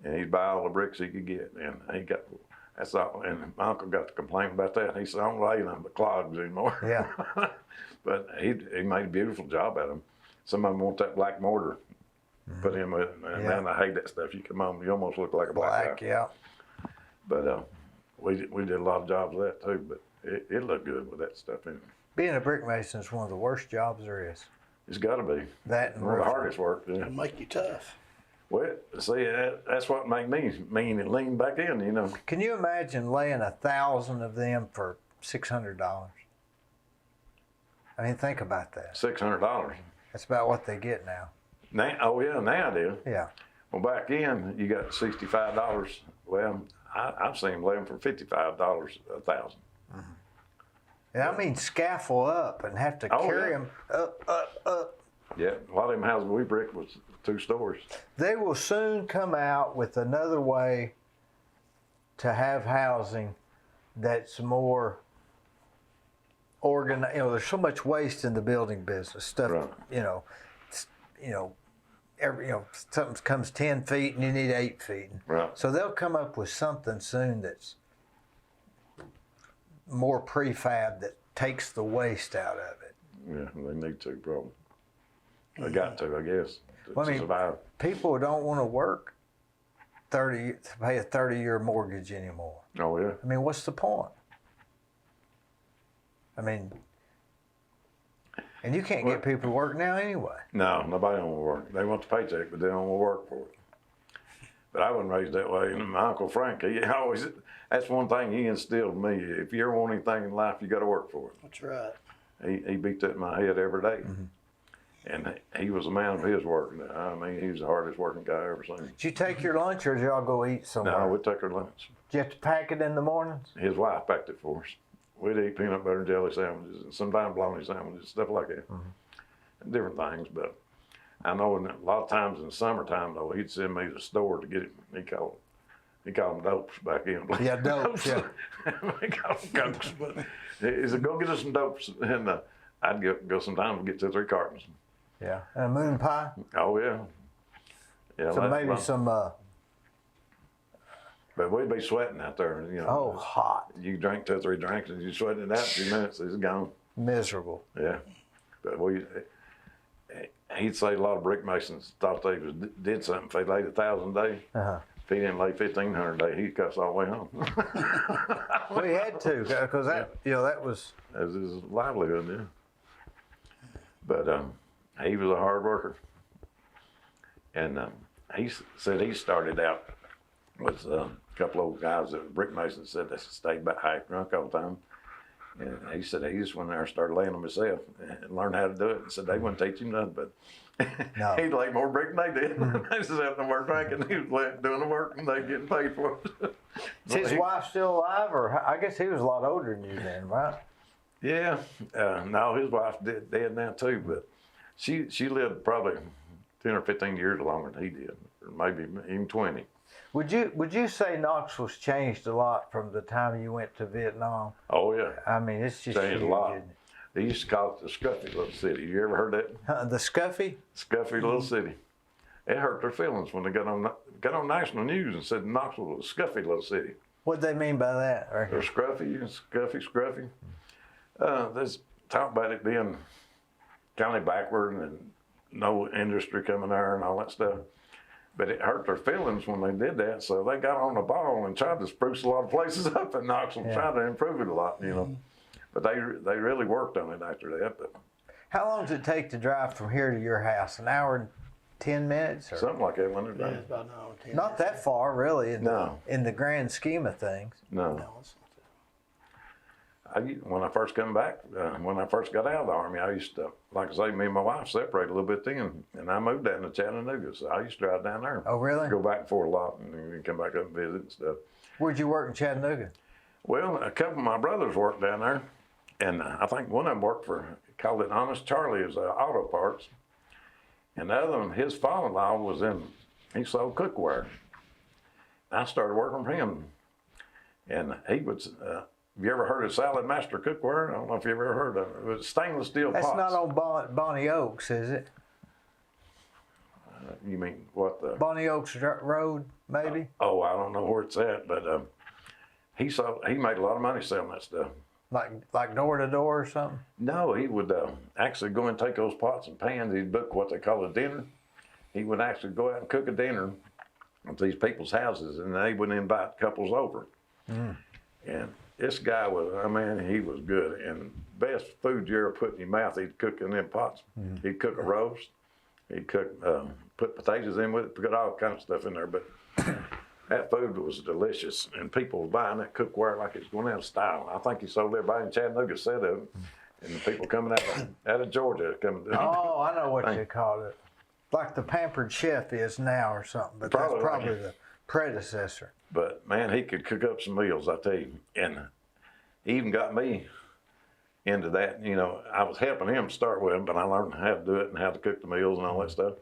And he'd buy all the bricks he could get, and he got. That's all. And my uncle got to complain about that. He said, "I don't lay them but clogs anymore." Yeah. But he made a beautiful job at them. Some of them want that black mortar put in with it, and man, I hate that stuff. You come home, you almost look like a black guy. Yeah. But we did a lot of jobs of that too. But it looked good with that stuff in it. Being a brick mason is one of the worst jobs there is. It's got to be. That and one of the roofing. hardest work. Yeah. It'll make you tough. Well, see, that's what made me mean and lean back in, you know. Can you imagine laying 1,000 of them for $600? I mean, think about that. $600. That's about what they get now. Now I do. Yeah. Well, back in, you got $65. Well, I've seen them lay them for $55 1,000. And I mean, scaffold up and have to carry them up. Yeah, a lot of them houses we bricked was 2 stories. They will soon come out with another way to have housing that's more organized. You know, there's so much waste in the building business. Stuff, Right. Something comes 10 feet and you need 8 feet. Right. So they'll come up with something soon that's more prefab that takes the waste out of it. Yeah, they need to, probably. They got to, I guess, to survive. People don't want to work to pay a 30-year mortgage anymore. Oh, yeah. I mean, what's the point? I mean, And you can't get people to work now anyway. No, nobody don't want to work. They want the paycheck, but they don't want to work for it. But I wasn't raised that way. And my Uncle Frank, he always, that's one thing he instilled in me. If you ever want anything in life, you got to work for it. That's right. He beat that in my head every day. And he was a man of his work. I mean, he was the hardest working guy I ever seen. Did you take your lunch or did y'all go eat somewhere? No, we took our lunch. Did you have to pack it in the mornings? His wife packed it for us. We'd eat peanut butter and jelly sandwiches and sometimes bologna sandwiches, stuff like that. Different things, but I know a lot of times in the summertime, though, he'd send me to the store to get it. He called them dopes back then. Yeah, dopes, yeah. He called them cokes, but he said, go get us some dopes. And I'd go sometimes and get 2 or 3 cartons. Yeah. And a moon pie? Oh, yeah. Yeah. So maybe some, but we'd be sweating out there, you know. oh, hot. You drink 2 or 3 drinks and you sweating it out in a few minutes, it's gone. Miserable. Yeah. But he'd say a lot of brick masons thought they did something. If they laid 1,000 a day, if he didn't lay 1,500 a day, he'd cuss all the way home. We had to, because that, that was. That was his livelihood, yeah. But he was a hard worker. And he said he started out with a couple of old guys that were brick masons said they stayed about half drunk all the time. And he said he just went there and started laying them himself and learned how to do it. And said they wouldn't teach him nothing, but he'd lay more brick than they did. They just having to work drinking. He was doing the work and they getting paid for it. Is his wife still alive? Or I guess he was a lot older than you then, right? Yeah. No, his wife's dead now too, but she lived probably 10 or 15 years longer than he did, or maybe even 20. Would you say Knoxville's changed a lot from the time you went to Vietnam? Oh yeah. I mean, it's just changed a lot. They used to call it the Scuffy little city. You ever heard that? The Scuffy? Scuffy little city. It hurt their feelings when they got on national news and said Knoxville was a Scuffy little city. What'd they mean by that? Right They're scruffy and scruffy. There's talk about it being kind of backward and no industry coming there and all that stuff. But it hurt their feelings when they did that, so they got on the ball and tried to spruce a lot of places up in Knoxville, trying to improve it a lot, you know. But they really worked on it after that. But how long does it take to drive from here to your house? An hour and 10 minutes? Or? Something like that, when Yeah, it's about an hour and 10 Not minutes. that far, really, in the grand scheme of things. No. No, it's not When I first come back, when I first got out of the Army, I used to, like I say, me and my wife separated a little bit then, and I moved down to Chattanooga, so I used to drive down there. Oh, really? Go back and forth a lot, and then come back up and visit and stuff. Where'd you work in Chattanooga? Well, a couple of my brothers worked down there, and I think one of them worked for, called it Honest Charlie, as auto parts, and the other one, his father-in-law he sold cookware. I started working for him, and he would. Have you ever heard of Salad Master Cookware? I don't know if you ever heard of it. It was stainless steel That's pots. not on Bonnie Oaks, is it? You mean what? Bonnie Oaks Road, maybe? Oh, I don't know where it's at, but he made a lot of money selling that stuff. Like door to door or something? No, he would actually go and take those pots and pans. He'd book what they call a dinner. He would actually go out and cook a dinner at these people's houses, and they would invite couples over. And this guy he was good. And best food you ever put in your mouth, he'd cook in them pots. He'd cook a roast. He'd cook, put potatoes in with it, put all kinds of stuff in there. But that food was delicious. And people were buying that cookware like it's going out of style. I think he sold everybody in Chattanooga set of it. And the people coming out of Georgia coming to Oh, I know what you call it. Like the Pampered Chef is now or something, but that's probably the predecessor. But man, he could cook up some meals, I tell you. And he even got me into that. You know, I was helping him start with him, but I learned how to do it and how to cook the meals and all that stuff.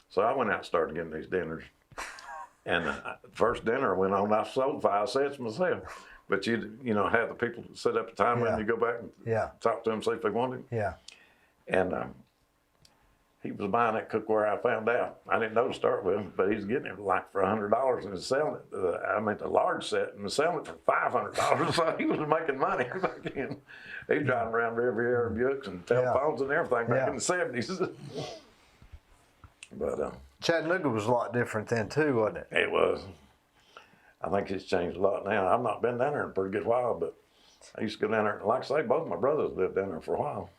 So I went out and started getting these dinners. And the first dinner I went on, I sold 5 sets myself. But you have the people set up a time and you go back and talk to them, see if they wanted it. Yeah. And he was buying that cookware, I found out. I didn't know to start with, but he's getting it like for $100 and selling it. The large set and selling it for $500. So he was making money back then. He was driving around Riviera Buicks and telephones and everything back in the 70s. But Chattanooga was a lot different then too, wasn't it? It was. I think it's changed a lot now. I've not been down there in a pretty good while, but I used to go down there. Like I say, both my brothers lived down there for a while.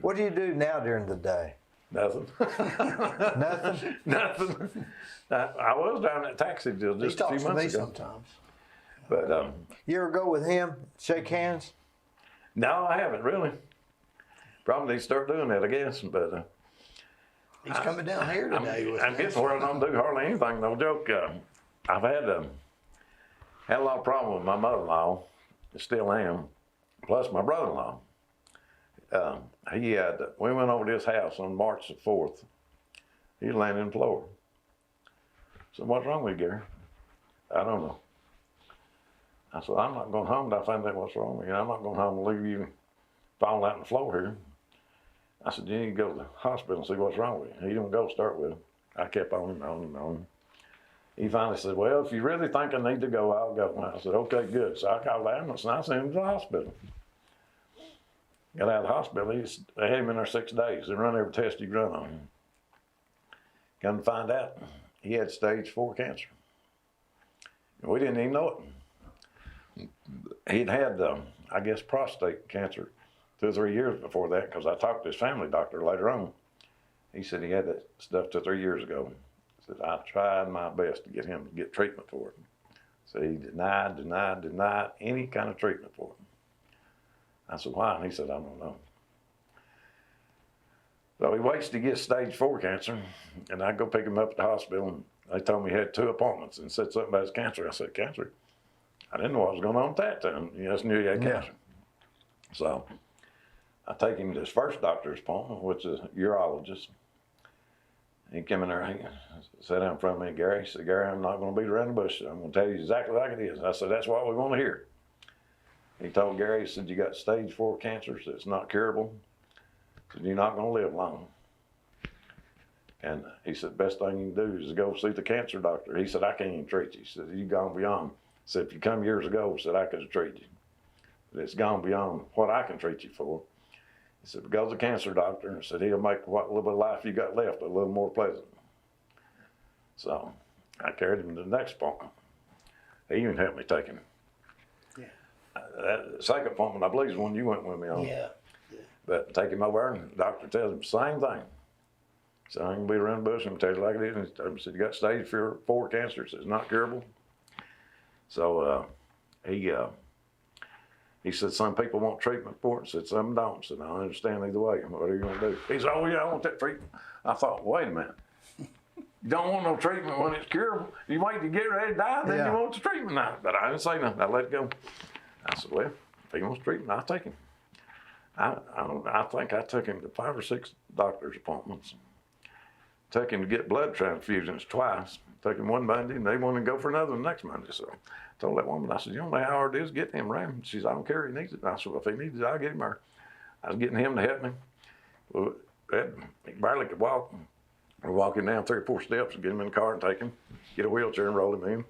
What do you do now during the day? Nothing. Nothing? Nothing. I was driving that taxi till He just a talks few to me months ago. sometimes. But You ever go with him, shake hands? no, I haven't really. Probably need to start doing that, I guess. But He's coming down here today with I'm me. getting where I don't do hardly anything. No joke. I've had a lot of problems with my mother-in-law. Still am. Plus my brother-in-law. We went over to his house on March the 4th. He landed in Florida. So what's wrong with you, Gary? I don't know. I said, I'm not going home till I find out what's wrong with you. I'm not going home and leave you falling out on the floor here. I said, you need to go to the hospital and see what's wrong with you. He didn't go start with. I kept on and on and on. He finally said, well, if you really think I need to go, I'll go. I said, okay, good. So I called the ambulance and I sent him to the hospital. Got out of the hospital. They had him in there 6 days. They run every test you run on him. Come to find out, he had stage 4 cancer. And we didn't even know it. He'd had, I guess, prostate cancer 2 or 3 years before that, because I talked to his family doctor later on. He said he had that stuff 2 or 3 years ago. He said, I tried my best to get him to get treatment for it. So he denied any kind of treatment for it. I said, why? And he said, I don't know. So he waits to get stage 4 cancer, and I go pick him up at the hospital, and they told me he had 2 appointments and said something about his cancer. I said, cancer? I didn't know what was going on at that time. You just knew he had cancer. So I take him to his first doctor's appointment, which is a urologist. He came in there, he sat down in front of me, Gary. He said, Gary, I'm not going to beat around the bush. I'm going to tell you exactly like it is. I said, that's what we want to hear. He told Gary, he said, you got stage 4 cancer, so it's not curable. He said, you're not going to live long. And he said, best thing you can do is go see the cancer doctor. He said, I can't even treat you. He said, you've gone beyond. He said, if you come years ago, he said, I could have treated you. But it's gone beyond what I can treat you for. He said, go to the cancer doctor. And said, he'll make what little bit of life you got left a little more pleasant. So I carried him to the next appointment. He even helped me take him. That second appointment, I believe, is one you went with me on. Yeah. But take him over, and the doctor tells him the same thing. So I can be around the bush and tell you like it is. And he said, you got stage 4 cancer. He said, it's not curable. So he said, some people want treatment for it. He said, some don't. I said, I understand either way. What are you going to do? He said, oh, yeah, I want that treatment. I thought, wait a minute. You don't want no treatment when it's curable. You wait to get ready to die, then you want the treatment now. But I didn't say nothing. I let it go. I said, well, if he wants treatment, I'll take him. I think I took him to 5 or 6 doctor's appointments. Took him to get blood transfusions twice. Took him one Monday, and they wanted to go for another the next Monday. So I told that woman, I said, you don't know how hard it is getting him around. She said, I don't care if he needs it. And I said, well, if he needs it, I'll get him there. I was getting him to help me. Well, he barely could walk. We're walking down 3 or 4 steps and get him in the car and take him, get a wheelchair and roll him in.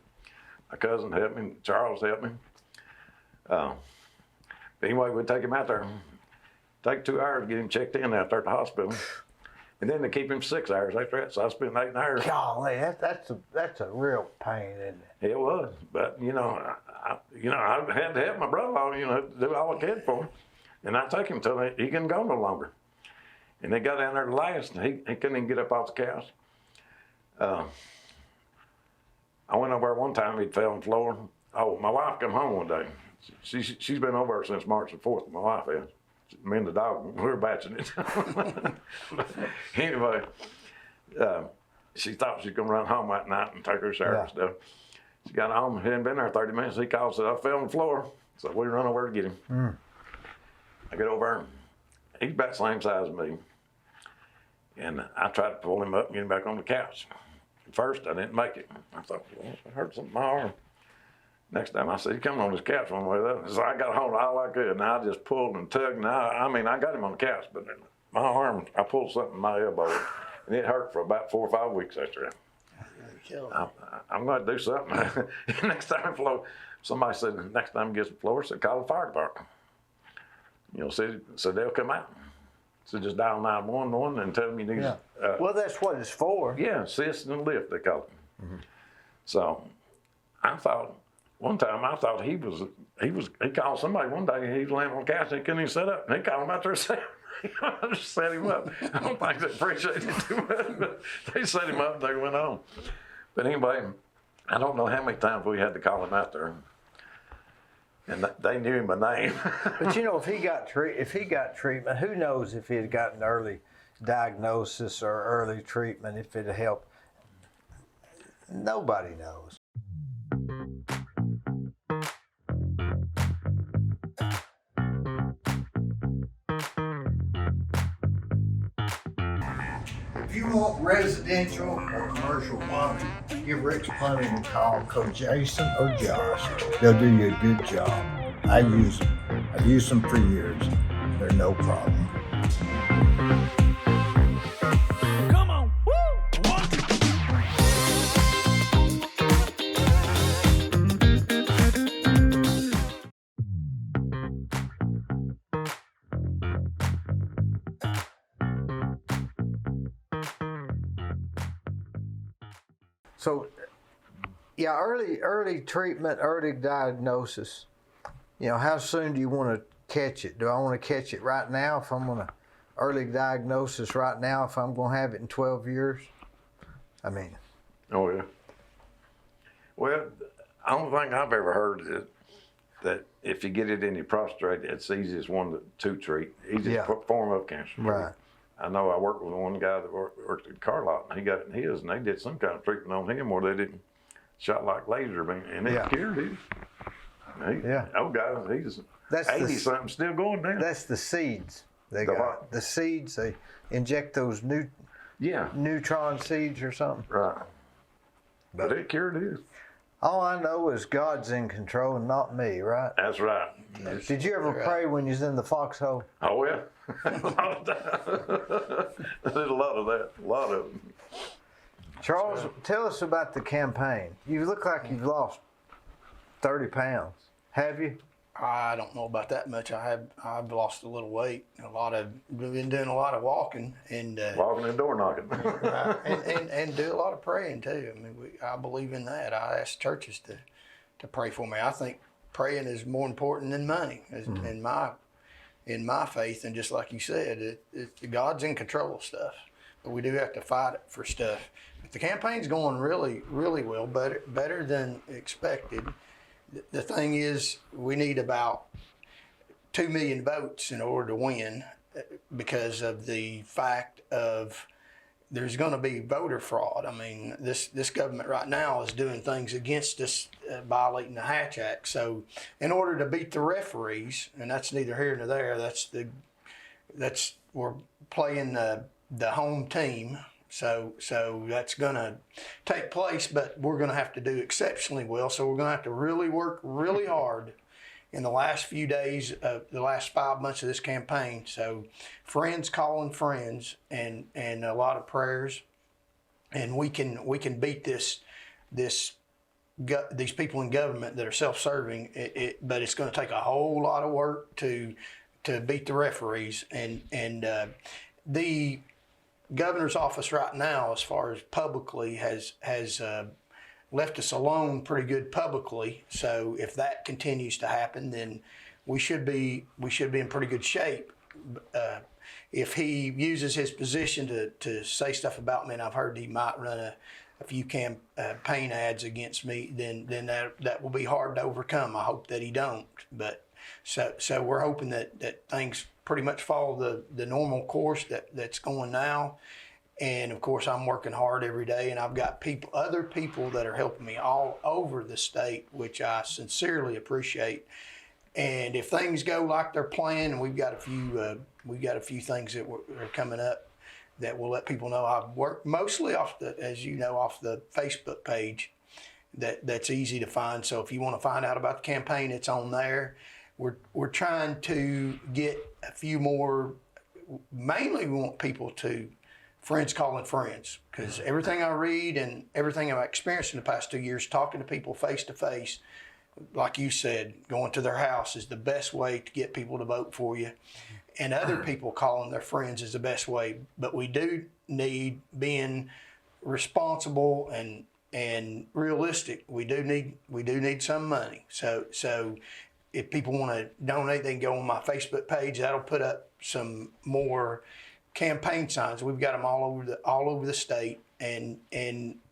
My cousin helped me, Charles helped me. Anyway, we'd take him out there. Take 2 hours to get him checked in out there at the hospital. And then they keep him 6 hours after that, so I spent 8 hours. Golly, that's a real pain, isn't it? It was, but I had to help my brother-in-law, do all I could for him. And I took him till he couldn't go no longer. And they got down there to last, and he couldn't even get up off the couch. I went over there one time, he'd fell on the floor. Oh, my wife come home one day. She's been over there since March the 4th, my wife has. Me and the dog, we were batching it. Anyway, she thought she was going to run home that night and take her shower and stuff. She got home, hadn't been there 30 minutes. He called and said, I fell on the floor. So we run over to get him. I get over there. He's about the same size as me. And I tried to pull him up and get him back on the couch. At first, I didn't make it. I thought, well, I heard something in my arm. Next time I said, he's coming on this couch one way or the other. So I got hold of all I could, and I just pulled and tugged. And I got him on the couch, but my arm, I pulled something in my elbow, and it hurt for about 4 or 5 weeks after that. I'm going to do something. Next time, somebody said, next time he gets the floor, said, call the fire department. So they'll come out. So just dial 911 and tell them you need. Well, that's what it's for. Yeah, assist and lift, they call it. So I thought. One time I thought he called somebody one day, he was laying on the couch and he couldn't even sit up. And he called him out there and said, I just set him up. I don't think they appreciated it too much, but they set him up and they went on. But anyway, I don't know how many times we had to call him out there. And they knew him by name. But you know, if he got treatment, who knows if he had gotten early diagnosis or early treatment, if it'd help. Nobody knows. If you want residential or commercial plumbing, give Rick's Plumbing a call. Call Jason or Josh. They'll do you a good job. I use them. I've used them for years. They're no problem. Come on. Woo! One, two. So, yeah, early treatment, early diagnosis. You know, how soon do you want to catch it? Do I want to catch it right now if I'm going to early diagnosis right now if I'm going to have it in 12 years? I mean. Oh, yeah. Well, I don't think I've ever heard that if you get it in your prostate, it's the easiest one to treat. Easiest form of cancer. Right. I know I worked with one guy that worked at the car lot, and he got it in his, and they did some kind of treatment on him where they didn't shot like laser beam, and it cured him. Old guy, he's 80-something, still going down. That's the seeds they got. The seeds, they inject those neutron seeds or something. Right. But it cured his. All I know is God's in control and not me, right? That's right. Did you ever pray when you was in the foxhole? Oh, yeah. I did a lot of that. A lot of them. Charles, tell us about the campaign. You look like you've lost 30 pounds. Have you? I don't know about that much. I've lost a little weight. We've been doing a lot of walking and walking and door knocking. and do a lot of praying too. I mean, I believe in that. I ask churches to pray for me. I think praying is more important than money in my faith. And just like you said, God's in control of stuff, but we do have to fight it for stuff. But the campaign's going really, really well, better than expected. The thing is, we need about 2 million votes in order to win because of the fact of there's going to be voter fraud. I mean, this government right now is doing things against us, violating the Hatch Act. So in order to beat the referees, and that's neither here nor there, we're playing the home team. So that's going to take place, but we're going to have to do exceptionally well. So we're going to have to really work really hard in the last few days of the last 5 months of this campaign. So friends calling friends and a lot of prayers, and we can beat these people in government that are self-serving. But it's going to take a whole lot of work to beat the referees and the governor's office right now, as far as publicly, has left us alone pretty good publicly. So if that continues to happen, then we should be in pretty good shape. If he uses his position to say stuff about me, and I've heard he might run a few campaign ads against me, then that will be hard to overcome. I hope that he don't. But so we're hoping that things pretty much follow the normal course that's going now. And of course, I'm working hard every day, and I've got other people that are helping me all over the state, which I sincerely appreciate. And if things go like they're planned, and we've got a few things that are coming up that we'll let people know. I've worked mostly off the Facebook page. That's easy to find. So if you want to find out about the campaign, it's on there. We're trying to get a few more. Mainly, we want people to friends calling friends, because everything I read and everything I've experienced in the past 2 years, talking to people face to face, like you said, going to their house is the best way to get people to vote for you, and other people calling their friends is the best way. But we do need being responsible and realistic. We do need some money. So if people want to donate, they can go on my Facebook page. That'll put up some more campaign signs. We've got them all over the state, and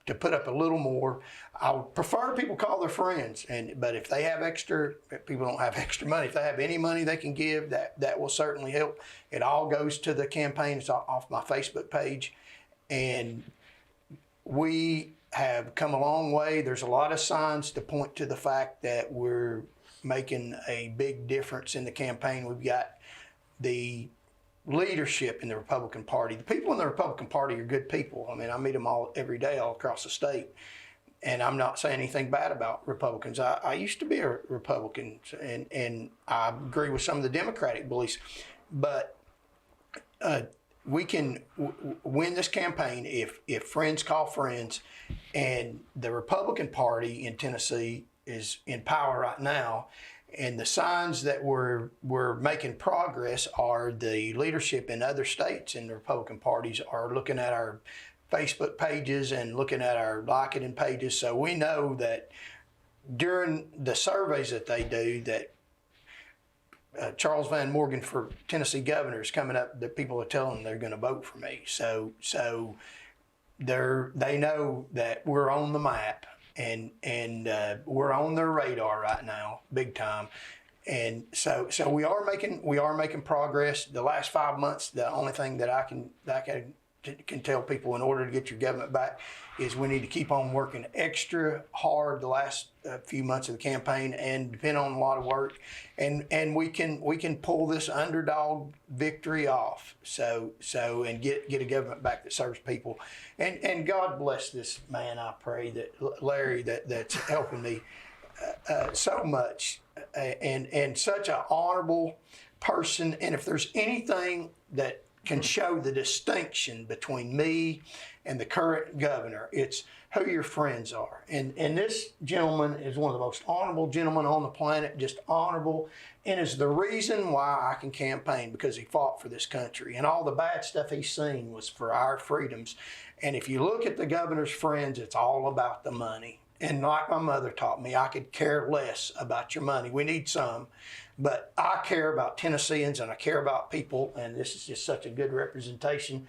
to put up a little more, I would prefer people call their friends. But if they have if people don't have extra money, if they have any money they can give, that will certainly help. It all goes to the campaign. It's off my Facebook page, and we have come a long way. There's a lot of signs to point to the fact that we're making a big difference in the campaign. We've got the leadership in the Republican Party. The people in the Republican Party are good people. I mean, I meet them all every day all across the state. And I'm not saying anything bad about Republicans. I used to be a Republican, and I agree with some of the Democratic beliefs. But we can win this campaign if friends call friends. And the Republican Party in Tennessee is in power right now. And the signs that we're making progress are the leadership in other states in the Republican parties are looking at our Facebook pages and looking at our liking pages. So we know that during the surveys that they do that Charles Van Morgan for Tennessee governor is coming up, that people are telling them they're going to vote for me. So they know that we're on the map. And we're on their radar right now, big time, and so we are making progress. The last 5 months, the only thing that I can tell people in order to get your government back is we need to keep on working extra hard the last few months of the campaign and depend on a lot of work, and we can pull this underdog victory off. So and get a government back that serves people, and God bless this man. I pray that Larry that's helping me so much, and such an honorable person. And if there's anything that can show the distinction between me and the current governor, it's who your friends are. And this gentleman is one of the most honorable gentlemen on the planet, just honorable, and is the reason why I can campaign, because he fought for this country. And all the bad stuff he's seen was for our freedoms. And if you look at the governor's friends, it's all about the money. And like my mother taught me, I could care less about your money. We need some, but I care about Tennesseans and I care about people, and this is just such a good representation.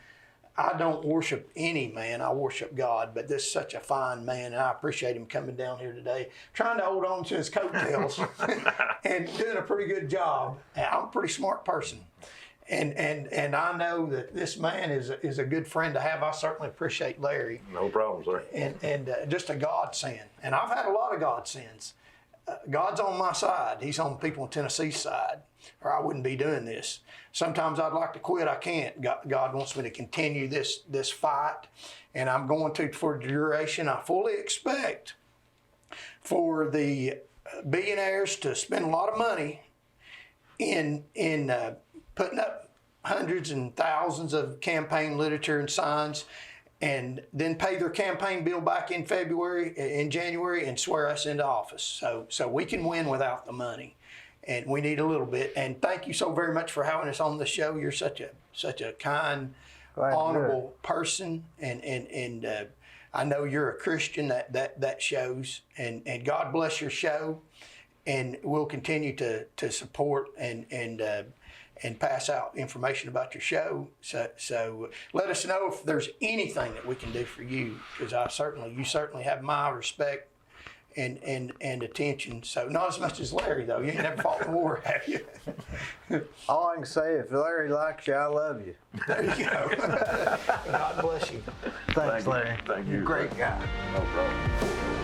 I don't worship any man, I worship God, but this is such a fine man, and I appreciate him coming down here today, trying to hold on to his coattails and doing a pretty good job. And I'm a pretty smart person. And I know that this man is a good friend to have. I certainly appreciate Larry. No problem, sir. And just a godsend. And I've had a lot of godsends. God's on my side. He's on people in Tennessee's side, or I wouldn't be doing this. Sometimes I'd like to quit. I can't. God wants me to continue this fight, and I'm going to for duration. I fully expect for the billionaires to spend a lot of money in putting up hundreds and thousands of campaign literature and signs, and then pay their campaign bill back in January, and swear us into office. So we can win without the money, and we need a little bit. And thank you so very much for having us on the show. You're such a kind, honorable person, and I know you're a Christian. That shows. And God bless your show, and we'll continue to support and pass out information about your show. So let us know if there's anything that we can do for you, because you certainly have my respect and attention. So not as much as Larry, though. You ain't never fought in war, have you? All I can say, if Larry likes you, I love you. There you go. God bless you. Thanks, Larry. Thank you. You're a great guy. No problem.